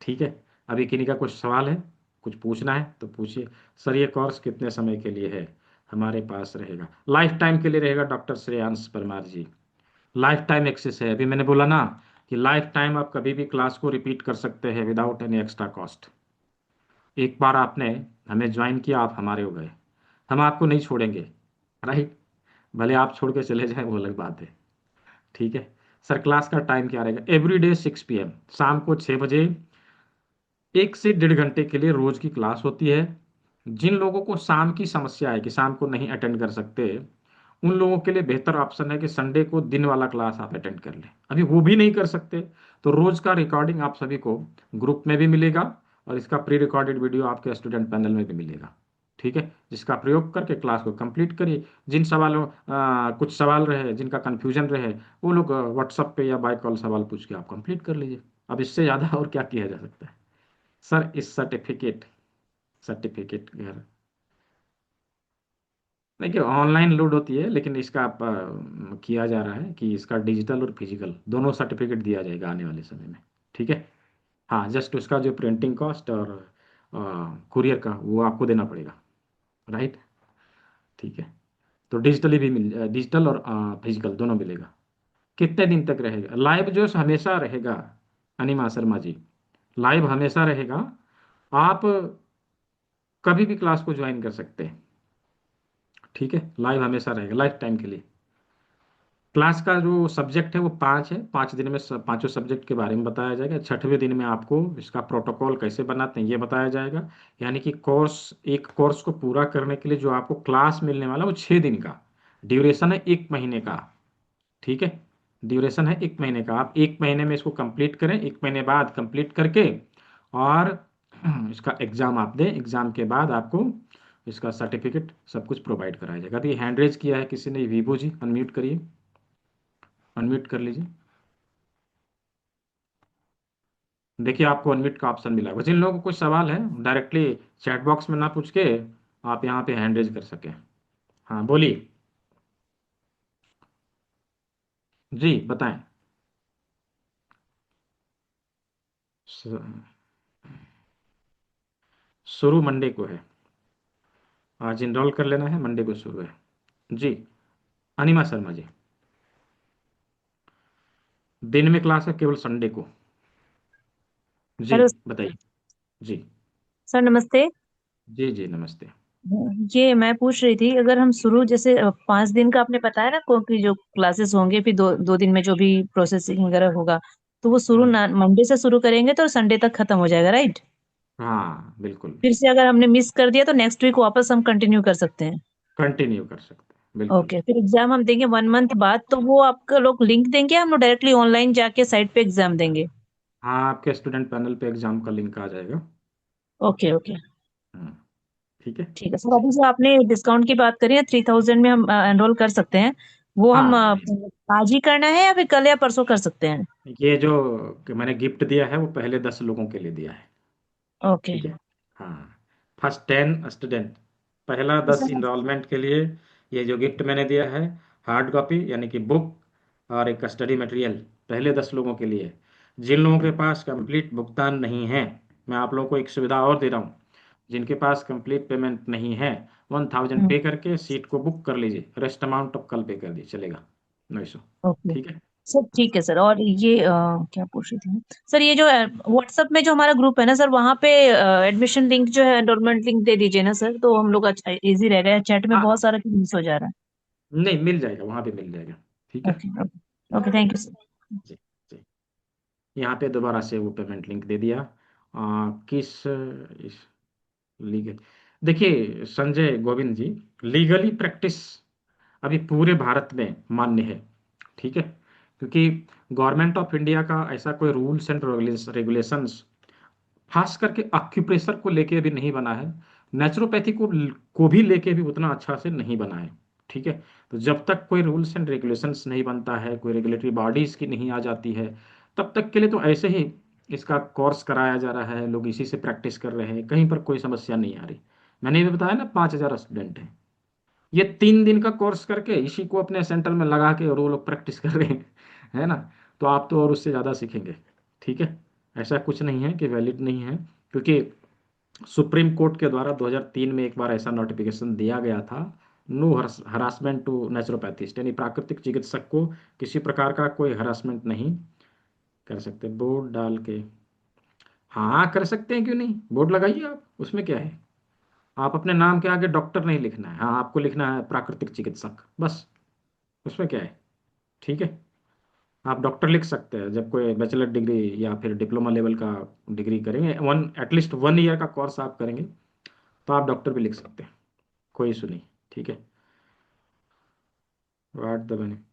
ठीक है। अभी किन्हीं का कुछ सवाल है, कुछ पूछना है तो पूछिए। सर ये कोर्स कितने समय के लिए है? हमारे पास रहेगा, लाइफ टाइम के लिए रहेगा डॉक्टर श्रेयांश परमार जी। लाइफ टाइम एक्सेस है। अभी मैंने बोला ना कि लाइफ टाइम आप कभी भी क्लास को रिपीट कर सकते हैं विदाउट एनी एक्स्ट्रा कॉस्ट। एक बार आपने हमें ज्वाइन किया, आप हमारे हो गए, हम आपको नहीं छोड़ेंगे, राइट? भले आप छोड़ के चले जाएं वो अलग बात है। ठीक है। सर क्लास का टाइम क्या रहेगा? एवरीडे 6 PM, शाम को 6 बजे 1 से 1.5 घंटे के लिए रोज की क्लास होती है। जिन लोगों को शाम की समस्या है कि शाम को नहीं अटेंड कर सकते, उन लोगों के लिए बेहतर ऑप्शन है कि संडे को दिन वाला क्लास आप अटेंड कर लें। अभी वो भी नहीं कर सकते तो रोज का रिकॉर्डिंग आप सभी को ग्रुप में भी मिलेगा, और इसका प्री रिकॉर्डेड वीडियो आपके स्टूडेंट पैनल में भी मिलेगा। ठीक है। जिसका प्रयोग करके क्लास को कंप्लीट करिए। जिन सवालों कुछ सवाल रहे, जिनका कन्फ्यूजन रहे, वो लोग व्हाट्सअप पे या बाय कॉल सवाल पूछ के आप कंप्लीट कर लीजिए। अब इससे ज़्यादा और क्या किया जा सकता है? सर इस सर्टिफिकेट, सर्टिफिकेट घर, देखिए ऑनलाइन लोड होती है, लेकिन इसका आप किया जा रहा है कि इसका डिजिटल और फिजिकल दोनों सर्टिफिकेट दिया जाएगा आने वाले समय में। ठीक है। हाँ, जस्ट उसका जो प्रिंटिंग कॉस्ट और कुरियर का वो आपको देना पड़ेगा, राइट? ठीक है। तो डिजिटली भी मिल, डिजिटल और फिजिकल दोनों मिलेगा। कितने दिन तक रहेगा? लाइव जो हमेशा रहेगा, अनिमा शर्मा जी, लाइव हमेशा रहेगा। आप कभी भी क्लास को ज्वाइन कर सकते हैं। ठीक है। लाइव हमेशा रहेगा, लाइफ टाइम के लिए। क्लास का जो सब्जेक्ट है वो 5 है। 5 दिन में पांचों सब्जेक्ट के बारे में बताया जाएगा। 6वें दिन में आपको इसका प्रोटोकॉल कैसे बनाते हैं ये बताया जाएगा। यानी कि कोर्स, एक कोर्स को पूरा करने के लिए जो आपको क्लास मिलने वाला वो 6 दिन का ड्यूरेशन है, 1 महीने का। ठीक है। ड्यूरेशन है 1 महीने का। आप 1 महीने में इसको कंप्लीट करें, 1 महीने बाद कंप्लीट करके, और इसका एग्जाम आप दें। एग्जाम के बाद आपको इसका सर्टिफिकेट सब कुछ प्रोवाइड कराया जाएगा। अभी हैंड रेज किया है किसी ने, वीवो जी, अनम्यूट करिए, अनम्यूट कर लीजिए। देखिए आपको अनम्यूट का ऑप्शन मिला होगा। जिन लोगों को कुछ सवाल है डायरेक्टली चैट बॉक्स में ना पूछ के आप यहाँ पे हैंड रेज कर सकें। हाँ बोलिए। जी बताएं। शुरू मंडे को है। आज इनरोल कर लेना है, मंडे को शुरू है। जी। अनिमा शर्मा जी। दिन में क्लास है केवल संडे को। जी। हेलो। बताइए। जी। सर नमस्ते। जी जी नमस्ते। ये मैं पूछ रही थी, अगर हम शुरू जैसे 5 दिन का आपने बताया ना को कि जो क्लासेस होंगे, फिर दो दो दिन में जो भी प्रोसेसिंग वगैरह होगा, तो वो शुरू हम्म। मंडे से शुरू करेंगे तो संडे तक खत्म हो जाएगा, राइट? हाँ बिल्कुल। फिर से अगर हमने मिस कर दिया तो नेक्स्ट वीक वापस हम कंटिन्यू कर सकते हैं। कंटिन्यू कर सकते हैं बिल्कुल। ओके, फिर एग्जाम हम देंगे 1 मंथ बाद, तो वो आपका लोग लिंक देंगे, हम लोग डायरेक्टली ऑनलाइन जाके साइट पे एग्जाम देंगे? हाँ, आपके स्टूडेंट पैनल पे एग्जाम का लिंक आ जाएगा। Okay okay. हाँ। ठीक है। ठीक है सर, जी। अभी जो आपने डिस्काउंट की बात करी है, 3000 में हम एनरोल कर सकते हैं। वो हम हाँ, आज ही करना है या फिर कल या परसों कर सकते हैं? ये जो कि मैंने गिफ्ट दिया है वो पहले 10 लोगों के लिए दिया है। ओके। ठीक है। हाँ। फर्स्ट 10 स्टूडेंट, पहला तो 10 सर। इनरोलमेंट के लिए ये जो गिफ्ट मैंने दिया है, हार्ड कॉपी यानी कि बुक और एक स्टडी मटेरियल, पहले 10 लोगों के लिए। जिन लोगों के पास कंप्लीट भुगतान नहीं है, मैं आप लोगों को एक सुविधा और दे रहा हूँ। जिनके पास कंप्लीट पेमेंट नहीं है, 1000 हम्म। पे करके सीट को बुक कर लीजिए, रेस्ट अमाउंट अब कल पे कर दीजिए, चलेगा। No issue. ओके ठीक है। सर, ठीक है सर। और ये क्या पूछ रही थी मैं? सर, ये जो व्हाट्सएप में जो हमारा ग्रुप है ना सर, वहाँ पे एडमिशन लिंक जो है, एनरोलमेंट लिंक दे दीजिए ना सर, तो हम लोग अच्छा इजी रहेगा। चैट में बहुत हाँ, सारा मिस हो जा रहा नहीं मिल जाएगा, वहाँ पे मिल जाएगा। ठीक है। है। Okay okay okay, thank you sir. जी जी। यहाँ पे दोबारा से वो पेमेंट लिंक दे दिया। किस इस लीगल, देखिए संजय गोविंद जी, लीगली प्रैक्टिस अभी पूरे भारत में मान्य है। ठीक है। क्योंकि गवर्नमेंट ऑफ इंडिया का ऐसा कोई रूल्स एंड रेगुलेशंस खास करके एक्यूप्रेशर को लेके अभी नहीं बना है। नेचुरोपैथी को भी लेके भी उतना अच्छा से नहीं बना है। ठीक है। तो जब तक कोई रूल्स एंड रेगुलेशंस नहीं बनता है, कोई रेगुलेटरी बॉडीज की नहीं आ जाती है, तब तक के लिए तो ऐसे ही इसका कोर्स कराया जा रहा है, लोग इसी से प्रैक्टिस कर रहे हैं, कहीं पर कोई समस्या नहीं आ रही। मैंने भी बताया ना, 5,000 स्टूडेंट हैं। ये 3 दिन का कोर्स करके इसी को अपने सेंटर में लगा के और वो लोग प्रैक्टिस कर रहे हैं, है ना। तो आप तो और उससे ज़्यादा सीखेंगे। ठीक है। ऐसा कुछ नहीं है कि वैलिड नहीं है, क्योंकि सुप्रीम कोर्ट के द्वारा 2003 में एक बार ऐसा नोटिफिकेशन दिया गया था, नो हरासमेंट टू नेचुरोपैथिस्ट, यानी प्राकृतिक चिकित्सक को किसी प्रकार का कोई हरासमेंट नहीं कर सकते। बोर्ड डाल के, हाँ कर सकते हैं, क्यों नहीं, बोर्ड लगाइए आप, उसमें क्या है। आप अपने नाम के आगे डॉक्टर नहीं लिखना है, हाँ आपको लिखना है प्राकृतिक चिकित्सक, बस। उसमें क्या है। ठीक है। आप डॉक्टर लिख सकते हैं जब कोई बैचलर डिग्री या फिर डिप्लोमा लेवल का डिग्री करेंगे, एटलीस्ट 1 ईयर का कोर्स आप करेंगे, तो आप डॉक्टर भी लिख सकते हैं, कोई इशू नहीं। ठीक है। वाट द बेनिफिट,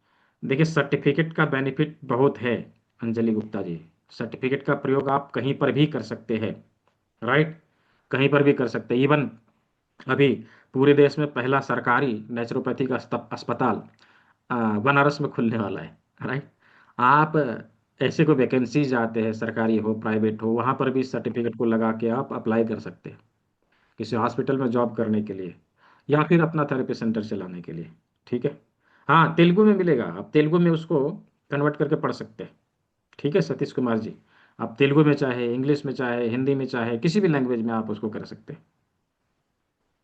देखिए सर्टिफिकेट का बेनिफिट बहुत है अंजलि गुप्ता जी। सर्टिफिकेट का प्रयोग आप कहीं पर भी कर सकते हैं, राइट। कहीं पर भी कर सकते हैं। इवन अभी पूरे देश में पहला सरकारी नेचुरोपैथी का अस्पताल बनारस में खुलने वाला है, राइट। आप ऐसे कोई वैकेंसीज आते हैं, सरकारी हो प्राइवेट हो, वहाँ पर भी इस सर्टिफिकेट को लगा के आप अप्लाई कर सकते हैं किसी हॉस्पिटल में जॉब करने के लिए, या फिर अपना थेरेपी सेंटर चलाने के लिए। ठीक है। हाँ, तेलुगु में मिलेगा, आप तेलुगु में उसको कन्वर्ट करके पढ़ सकते हैं। ठीक है सतीश कुमार जी। आप तेलुगु में चाहे, इंग्लिश में चाहे, हिंदी में चाहे, किसी भी लैंग्वेज में आप उसको कर सकते हैं।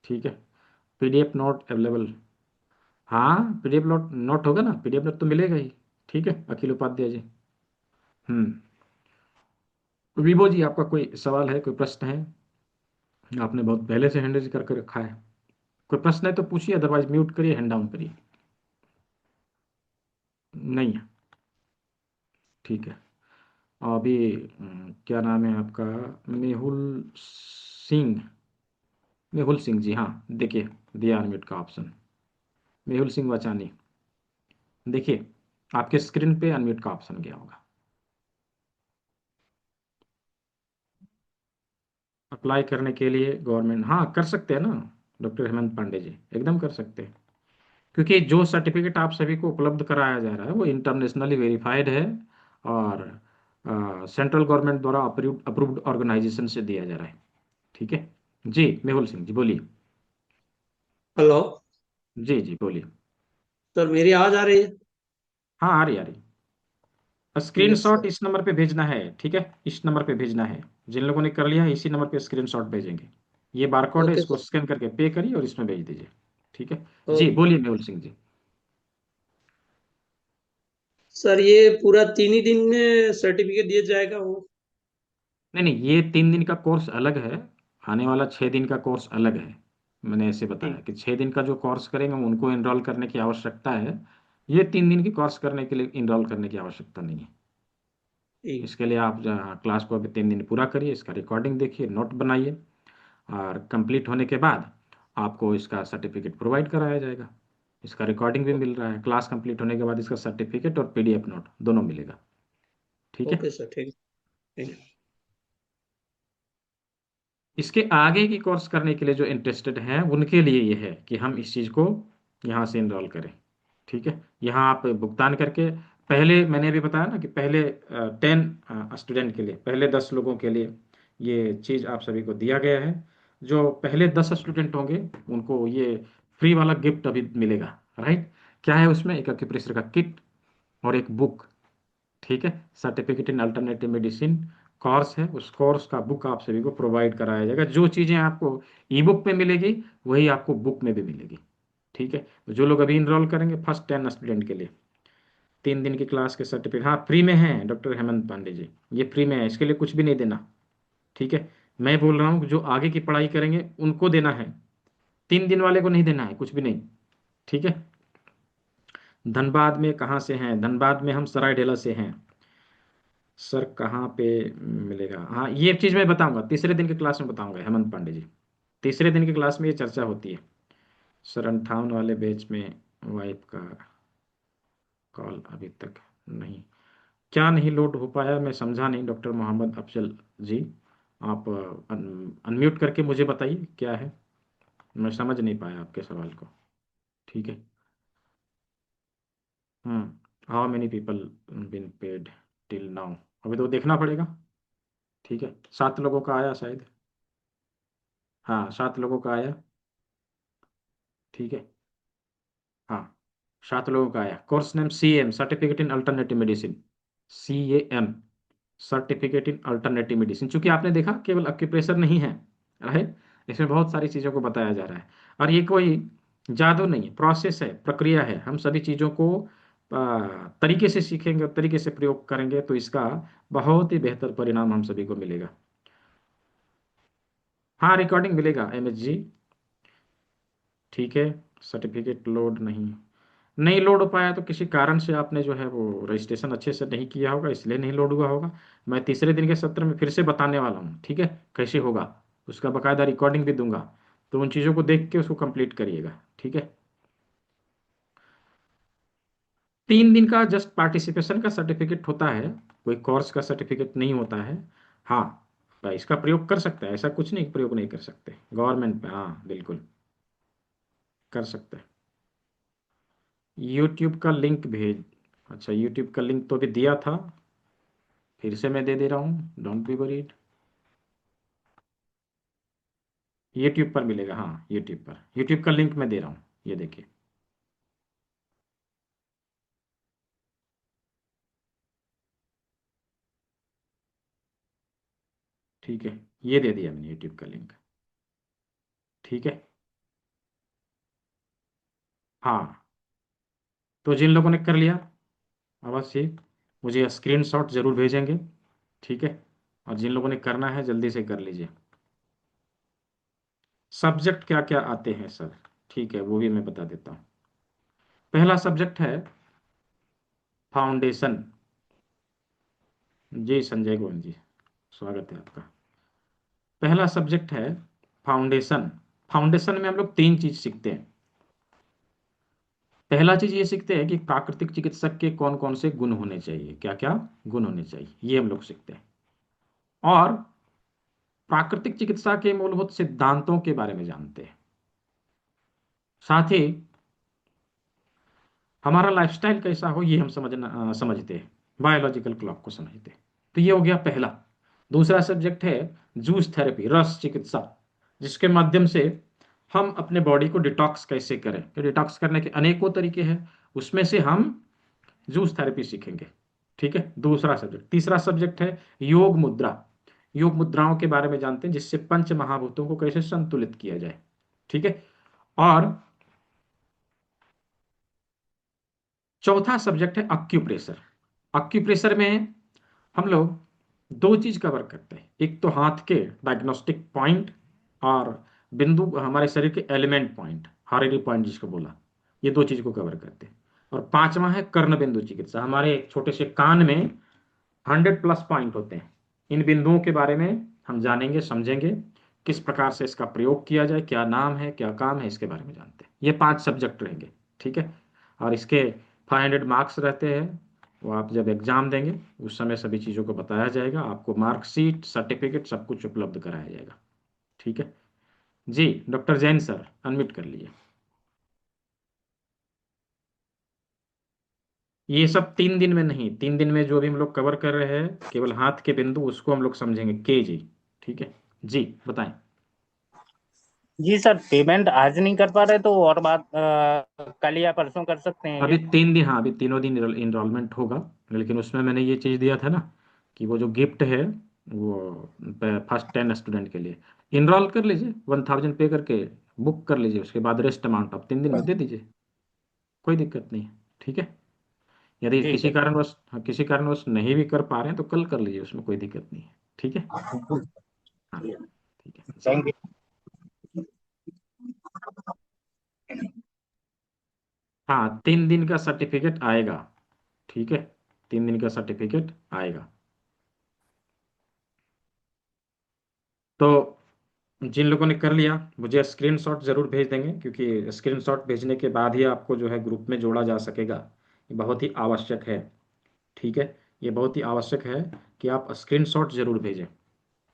ठीक है। पीडीएफ नोट अवेलेबल, हाँ पीडीएफ नोट नोट होगा ना, पीडीएफ नोट तो मिलेगा ही। ठीक है अखिल उपाध्याय जी। हम्म। विभो जी, आपका कोई सवाल है, कोई प्रश्न है? आपने बहुत पहले से हैंड रेज करके रखा है। कोई प्रश्न है तो पूछिए, अदरवाइज म्यूट करिए, हैंड डाउन करिए। नहीं है। ठीक है। अभी क्या नाम है आपका? मेहुल सिंह। मेहुल सिंह जी, हाँ देखिए, दिया अनम्यूट का ऑप्शन। मेहुल सिंह वाचानी, देखिए आपके स्क्रीन पे अनम्यूट का ऑप्शन गया होगा। अप्लाई करने के लिए गवर्नमेंट, हाँ कर सकते हैं ना, डॉक्टर हेमंत पांडे जी, एकदम कर सकते हैं। क्योंकि जो सर्टिफिकेट आप सभी को उपलब्ध कराया जा रहा है वो इंटरनेशनली वेरीफाइड है, और सेंट्रल गवर्नमेंट द्वारा अप्रूव्ड अप्रूव्ड ऑर्गेनाइजेशन से दिया जा रहा है। ठीक है। जी मेहुल सिंह जी बोलिए। हेलो। जी जी बोलिए। सर, मेरी आवाज आ रही है? हाँ आ रही आ रही। Yes screenshot sir. इस नंबर पे भेजना है, ठीक है, इस नंबर पे भेजना है। जिन लोगों ने कर लिया है इसी नंबर पे स्क्रीनशॉट भेजेंगे। ये बारकोड है, ओके इसको सर। स्कैन करके पे करिए और इसमें भेज दीजिए। ठीक है जी, ओके बोलिए मेहुल सिंह जी। सर, ये पूरा 3 ही दिन में सर्टिफिकेट दिया जाएगा वो? नहीं नहीं, ये 3 दिन का कोर्स अलग है, आने वाला 6 दिन का कोर्स अलग है। मैंने ऐसे बताया ठीक। कि 6 दिन का जो कोर्स करेंगे उनको इनरोल करने की आवश्यकता है। ये 3 दिन की कोर्स करने के लिए इनरोल करने की आवश्यकता नहीं है। ठीक। इसके लिए आप क्लास को अभी 3 दिन पूरा करिए, इसका रिकॉर्डिंग देखिए, नोट बनाइए, और कंप्लीट होने के बाद आपको इसका सर्टिफिकेट प्रोवाइड कराया जाएगा। इसका रिकॉर्डिंग भी मिल रहा है, क्लास कंप्लीट होने के बाद इसका सर्टिफिकेट और पीडीएफ नोट दोनों मिलेगा। ठीक है। Okay sir. ठीक। ठीक। इसके आगे की कोर्स करने के लिए जो इंटरेस्टेड हैं उनके लिए ये है कि हम इस चीज़ को यहाँ से इनरोल करें। ठीक है, यहाँ आप भुगतान करके, पहले मैंने अभी बताया ना कि पहले 10 स्टूडेंट के लिए, पहले 10 लोगों के लिए ये चीज़ आप सभी को दिया गया है। जो पहले 10 स्टूडेंट होंगे उनको ये फ्री वाला गिफ्ट अभी मिलेगा, राइट। क्या है उसमें? एक एक्यूप्रेशर का किट और एक बुक। ठीक है, certificate in alternative medicine course है, उस कोर्स का बुक आप सभी को प्रोवाइड कराया जाएगा। जो चीज़ें आपको ई बुक में मिलेगी वही आपको बुक में भी मिलेगी। ठीक है, तो जो लोग अभी इनरोल करेंगे फर्स्ट 10 स्टूडेंट के लिए 3 दिन की क्लास के सर्टिफिकेट, हाँ फ्री में है डॉक्टर हेमंत पांडे जी, ये फ्री में है, इसके लिए कुछ भी नहीं देना। ठीक है, मैं बोल रहा हूँ जो आगे की पढ़ाई करेंगे उनको देना है, 3 दिन वाले को नहीं देना है कुछ भी नहीं। ठीक है, धनबाद में कहाँ से हैं? धनबाद में हम सरायढेला से हैं। सर कहाँ पे मिलेगा? हाँ ये चीज़ मैं बताऊंगा, तीसरे दिन की क्लास में बताऊंगा हेमंत पांडे जी, तीसरे दिन की क्लास में ये चर्चा होती है। सर 58 वाले बैच में वाइफ का कॉल अभी तक नहीं, क्या नहीं लोड हो पाया? मैं समझा नहीं डॉक्टर मोहम्मद अफजल जी, आप अनम्यूट करके मुझे बताइए क्या है, मैं समझ नहीं पाया आपके सवाल को। ठीक है। How many people been paid till now? अभी तो देखना पड़ेगा। ठीक है, 7 लोगों का आया शायद, हाँ 7 लोगों का आया। ठीक है, हाँ 7 लोगों का आया। Course name C M, certificate in alternative medicine, CAM, certificate in alternative medicine. चूंकि आपने देखा केवल एक्यूप्रेशर नहीं है, राइट, इसमें बहुत सारी चीज़ों को बताया जा रहा है। और ये कोई जादू नहीं है, प्रोसेस है, प्रक्रिया है। हम सभी चीज़ों को तरीके से सीखेंगे और तरीके से प्रयोग करेंगे तो इसका बहुत ही बेहतर परिणाम हम सभी को मिलेगा। हाँ रिकॉर्डिंग मिलेगा MSG। ठीक है, सर्टिफिकेट लोड नहीं, नहीं लोड हो पाया तो किसी कारण से आपने जो है वो रजिस्ट्रेशन अच्छे से नहीं किया होगा, इसलिए नहीं लोड हुआ होगा। मैं तीसरे दिन के सत्र में फिर से बताने वाला हूँ, ठीक है, कैसे होगा, उसका बकायदा रिकॉर्डिंग भी दूंगा। तो उन चीज़ों को देख के उसको कंप्लीट करिएगा। ठीक है, 3 दिन का जस्ट पार्टिसिपेशन का सर्टिफिकेट होता है, कोई कोर्स का सर्टिफिकेट नहीं होता है। हाँ भाई, इसका प्रयोग कर सकता है, ऐसा कुछ नहीं प्रयोग नहीं कर सकते, गवर्नमेंट में हाँ बिल्कुल कर सकते हैं। यूट्यूब का लिंक भेज, अच्छा यूट्यूब का लिंक तो अभी दिया था, फिर से मैं दे दे रहा हूँ, डोंट बी वरीड। यूट्यूब पर मिलेगा, हाँ यूट्यूब पर, यूट्यूब का लिंक मैं दे रहा हूँ, ये देखिए। ठीक है, ये दे दिया मैंने यूट्यूब का लिंक। ठीक है, हाँ तो जिन लोगों ने कर लिया अवश्य मुझे स्क्रीनशॉट जरूर भेजेंगे। ठीक है, और जिन लोगों ने करना है जल्दी से कर लीजिए। सब्जेक्ट क्या क्या आते हैं सर? ठीक है, वो भी मैं बता देता हूँ। पहला सब्जेक्ट है फाउंडेशन। जी संजय गोविंद जी, स्वागत है आपका। पहला सब्जेक्ट है फाउंडेशन। फाउंडेशन में हम लोग 3 चीज सीखते हैं। पहला चीज ये सीखते हैं कि प्राकृतिक चिकित्सक के कौन कौन से गुण होने चाहिए, क्या क्या गुण होने चाहिए, ये हम लोग सीखते हैं। और प्राकृतिक चिकित्सा के मूलभूत सिद्धांतों के बारे में जानते हैं। साथ ही हमारा लाइफस्टाइल कैसा हो ये हम समझते हैं, बायोलॉजिकल क्लॉक को समझते हैं। तो ये हो गया पहला। दूसरा सब्जेक्ट है जूस थेरेपी, रस चिकित्सा, जिसके माध्यम से हम अपने बॉडी को डिटॉक्स कैसे करें। तो डिटॉक्स करने के अनेकों तरीके हैं, उसमें से हम जूस थेरेपी सीखेंगे। ठीक है, दूसरा सब्जेक्ट। तीसरा सब्जेक्ट है योग मुद्रा। योग मुद्राओं के बारे में जानते हैं, जिससे पंच महाभूतों को कैसे संतुलित किया जाए। ठीक है। और चौथा सब्जेक्ट है अक्यूप्रेशर। अक्यूप्रेशर में हम लोग दो चीज कवर करते हैं, एक तो हाथ के डायग्नोस्टिक पॉइंट और बिंदु, हमारे शरीर के एलिमेंट पॉइंट, हार्डी पॉइंट जिसको बोला, ये दो चीज को कवर करते हैं। और पांचवा है कर्ण बिंदु चिकित्सा। हमारे एक छोटे से कान में 100+ पॉइंट होते हैं। इन बिंदुओं के बारे में हम जानेंगे, समझेंगे, किस प्रकार से इसका प्रयोग किया जाए, क्या नाम है, क्या काम है, इसके बारे में जानते हैं। ये 5 सब्जेक्ट रहेंगे। ठीक है। और इसके 500 मार्क्स रहते हैं। वो आप जब एग्जाम देंगे उस समय सभी चीज़ों को बताया जाएगा, आपको मार्कशीट, सर्टिफिकेट सब कुछ उपलब्ध कराया जाएगा। ठीक है जी। डॉक्टर जैन सर अनम्यूट कर लीजिए। ये सब 3 दिन में नहीं, 3 दिन में जो भी हम लोग कवर कर रहे हैं केवल हाथ के बिंदु, उसको हम लोग समझेंगे के जी। ठीक है जी, बताएं। जी सर, पेमेंट आज नहीं कर पा रहे तो और बात कल या परसों कर सकते हैं अभी क्या? 3 दिन, हाँ, अभी तीनों दिन इनरोलमेंट होगा। लेकिन उसमें मैंने ये चीज़ दिया था ना कि वो जो गिफ्ट है वो फर्स्ट 10 स्टूडेंट के लिए इनरोल कर लीजिए, 1000 पे करके बुक कर लीजिए, उसके बाद रेस्ट अमाउंट आप 3 दिन में दे दीजिए, कोई दिक्कत नहीं है। ठीक है। यदि ठीक किसी है। कारणवश, हाँ, किसी कारणवश नहीं भी कर पा रहे हैं तो कल कर लीजिए, उसमें कोई दिक्कत नहीं है। ठीक है। हाँ, ठीक है जी। Thank you. हाँ, 3 दिन का सर्टिफिकेट आएगा। ठीक है, 3 दिन का सर्टिफिकेट आएगा। तो जिन लोगों ने कर लिया मुझे स्क्रीनशॉट जरूर भेज देंगे, क्योंकि स्क्रीनशॉट भेजने के बाद ही आपको जो है ग्रुप में जोड़ा जा सकेगा। ये बहुत ही आवश्यक है। ठीक है, ये बहुत ही आवश्यक है कि आप स्क्रीनशॉट जरूर भेजें।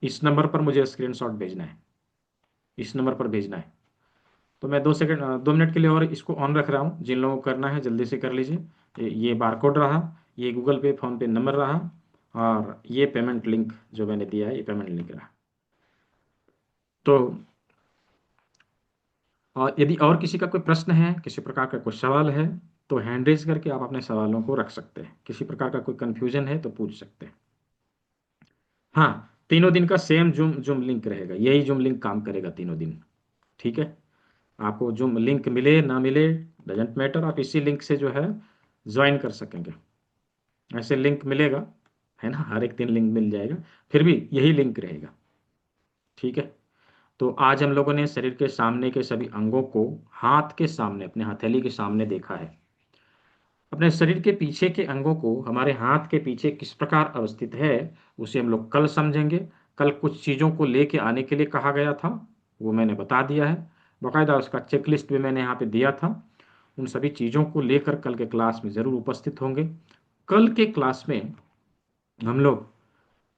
इस नंबर पर मुझे स्क्रीनशॉट भेजना है, इस नंबर पर भेजना है। तो मैं 2 सेकंड, 2 मिनट के लिए और इसको ऑन रख रहा हूँ। जिन लोगों को करना है जल्दी से कर लीजिए। ये बारकोड रहा, ये गूगल पे फोन पे नंबर रहा, और ये पेमेंट लिंक जो मैंने दिया है ये पेमेंट लिंक रहा। तो और यदि और किसी का कोई प्रश्न है, किसी प्रकार का कोई सवाल है, तो हैंड रेज करके आप अपने सवालों को रख सकते हैं। किसी प्रकार का कोई कंफ्यूजन है तो पूछ सकते हैं। हाँ, तीनों दिन का सेम जूम जूम लिंक रहेगा, यही जूम लिंक काम करेगा तीनों दिन। ठीक है। आपको जूम लिंक मिले ना मिले डजेंट मैटर, आप इसी लिंक से जो है ज्वाइन कर सकेंगे। ऐसे लिंक मिलेगा, है ना, हर एक दिन लिंक मिल जाएगा, फिर भी यही लिंक रहेगा। ठीक है। तो आज हम लोगों ने शरीर के सामने के सभी अंगों को हाथ के सामने, अपने हथेली के सामने देखा है। अपने शरीर के पीछे के अंगों को हमारे हाथ के पीछे किस प्रकार अवस्थित है, उसे हम लोग कल समझेंगे। कल कुछ चीज़ों को लेके आने के लिए कहा गया था, वो मैंने बता दिया है। बाकायदा उसका चेकलिस्ट भी मैंने यहाँ पे दिया था। उन सभी चीज़ों को लेकर कल के क्लास में ज़रूर उपस्थित होंगे। कल के क्लास में हम लोग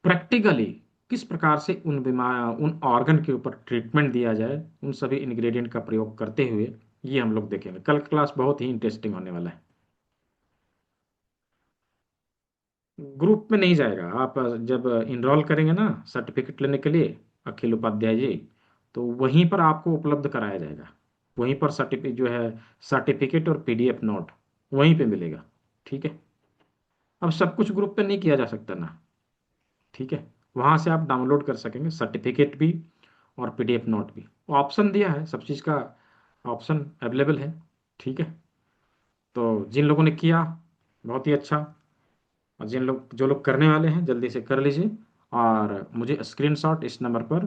प्रैक्टिकली किस प्रकार से उन बीमार, उन ऑर्गन के ऊपर ट्रीटमेंट दिया जाए, उन सभी इंग्रेडिएंट का प्रयोग करते हुए, ये हम लोग देखेंगे। कल क्लास बहुत ही इंटरेस्टिंग होने वाला है। ग्रुप में नहीं जाएगा, आप जब इनरोल करेंगे ना सर्टिफिकेट लेने के लिए अखिल उपाध्याय जी, तो वहीं पर आपको उपलब्ध कराया जाएगा। वहीं पर सर्टिफिकेट जो है, सर्टिफिकेट और पीडीएफ नोट वहीं पे मिलेगा। ठीक है। अब सब कुछ ग्रुप पे नहीं किया जा सकता ना। ठीक है। वहां से आप डाउनलोड कर सकेंगे सर्टिफिकेट भी और पीडीएफ नोट भी। ऑप्शन दिया है, सब चीज़ का ऑप्शन अवेलेबल है। ठीक है। तो जिन लोगों ने किया बहुत ही अच्छा, और जिन लोग, जो लोग करने वाले हैं जल्दी से कर लीजिए, और मुझे स्क्रीनशॉट इस नंबर पर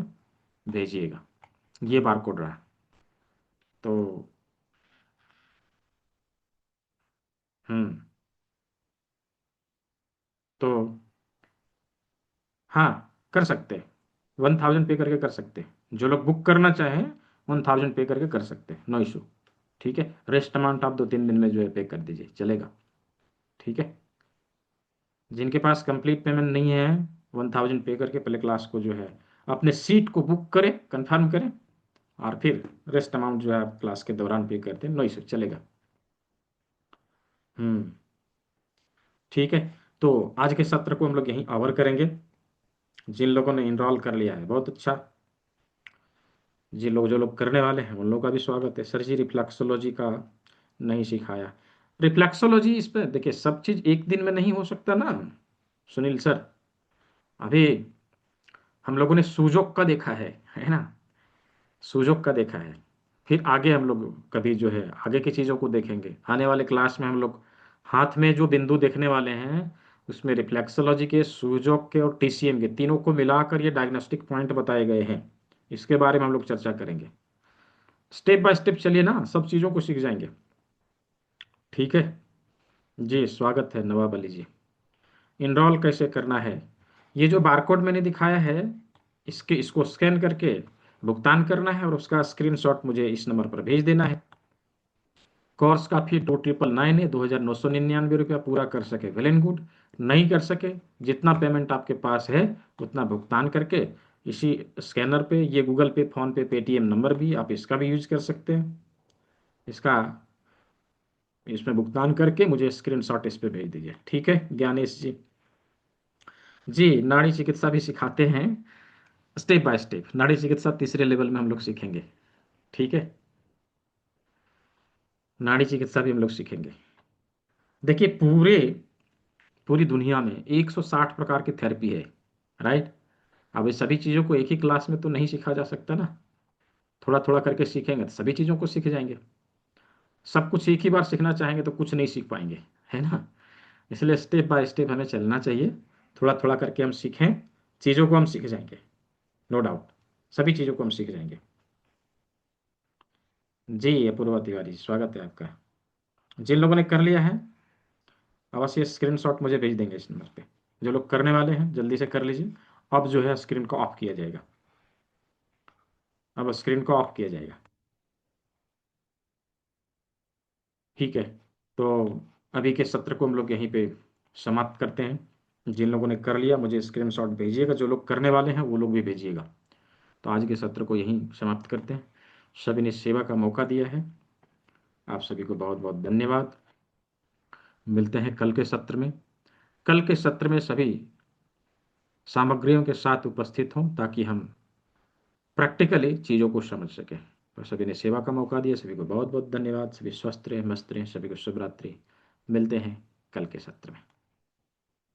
भेजिएगा। ये बार कोड रहा। तो हम्म तो हाँ, कर सकते हैं, 1000 पे करके कर सकते हैं। जो लोग बुक करना चाहें 1000 पे करके कर सकते हैं, नो इशू। ठीक है। रेस्ट अमाउंट आप 2-3 दिन में जो है पे कर दीजिए, चलेगा। ठीक है। जिनके पास कंप्लीट पेमेंट नहीं है 1000 पे करके पहले क्लास को जो है अपने सीट को बुक करें, कंफर्म करें, और फिर रेस्ट अमाउंट जो है आप क्लास के दौरान पे करते हैं, नो इशू, चलेगा। हम्म ठीक है। तो आज के सत्र को हम लोग यहीं ओवर करेंगे। जिन लोगों ने इनरोल कर लिया है बहुत अच्छा, जिन लोग, जो लोग करने वाले हैं उन लोगों का भी स्वागत है। सर जी रिफ्लेक्सोलॉजी का नहीं सिखाया, रिफ्लेक्सोलॉजी इस पे देखिए, सब चीज एक दिन में नहीं हो सकता ना सुनील सर। अभी हम लोगों ने सूजोक का देखा है ना, सूजोक का देखा है। फिर आगे हम लोग कभी जो है आगे की चीज़ों को देखेंगे। आने वाले क्लास में हम लोग हाथ में जो बिंदु देखने वाले हैं उसमें रिफ्लेक्सोलॉजी के, सूजोक के और टीसीएम के तीनों को मिलाकर ये डायग्नोस्टिक पॉइंट बताए गए हैं। इसके बारे में हम लोग चर्चा करेंगे। स्टेप बाय स्टेप चलिए ना, सब चीज़ों को सीख जाएंगे। ठीक है जी, स्वागत है नवाब अली जी। इनरोल कैसे करना है, ये जो बारकोड मैंने दिखाया है इसको स्कैन करके भुगतान करना है और उसका स्क्रीनशॉट मुझे इस नंबर पर भेज देना है। कोर्स का फी 2999 है, 2999 रुपया। पूरा कर सके वेल एंड गुड, नहीं कर सके जितना पेमेंट आपके पास है उतना भुगतान करके इसी स्कैनर पे, ये गूगल पे, फोन पे, पेटीएम नंबर भी आप इसका भी यूज कर सकते हैं। इसका इसमें भुगतान करके मुझे स्क्रीनशॉट इस पे भेज दीजिए। ठीक है ज्ञानेश जी। जी, नाड़ी चिकित्सा भी सिखाते हैं स्टेप बाय स्टेप। नाड़ी चिकित्सा तीसरे लेवल में हम लोग सीखेंगे। ठीक है, नाड़ी चिकित्सा भी हम लोग सीखेंगे। देखिए पूरी दुनिया में 160 प्रकार की थेरेपी है, राइट। अब इस सभी चीज़ों को एक ही क्लास में तो नहीं सीखा जा सकता ना, थोड़ा थोड़ा करके सीखेंगे तो सभी चीज़ों को सीख जाएंगे। सब कुछ एक ही बार सीखना चाहेंगे तो कुछ नहीं सीख पाएंगे, है ना। इसलिए स्टेप बाय स्टेप हमें चलना चाहिए, थोड़ा थोड़ा करके हम सीखें, चीज़ों को हम सीख जाएंगे, नो डाउट सभी चीज़ों को हम सीख जाएंगे। जी अपूर्वा तिवारी, स्वागत है आपका। जिन लोगों ने कर लिया है अवश्य स्क्रीनशॉट मुझे भेज देंगे इस नंबर पे। जो लोग करने वाले हैं जल्दी से कर लीजिए। अब जो है स्क्रीन को ऑफ किया जाएगा, अब स्क्रीन को ऑफ किया जाएगा। ठीक है, तो अभी के सत्र को हम लोग यहीं पे समाप्त करते हैं। जिन लोगों ने कर लिया मुझे स्क्रीनशॉट भेजिएगा, जो लोग करने वाले हैं वो लोग भी भेजिएगा। तो आज के सत्र को यहीं समाप्त करते हैं। सभी ने सेवा का मौका दिया है, आप सभी को बहुत बहुत धन्यवाद। मिलते हैं कल के सत्र में। कल के सत्र में सभी सामग्रियों के साथ उपस्थित हों ताकि हम प्रैक्टिकली चीज़ों को समझ सकें। तो सभी ने सेवा का मौका दिया, सभी को बहुत बहुत धन्यवाद। सभी स्वस्थ रहें, मस्त रहें, सभी को शुभ रात्रि। मिलते हैं कल के सत्र में।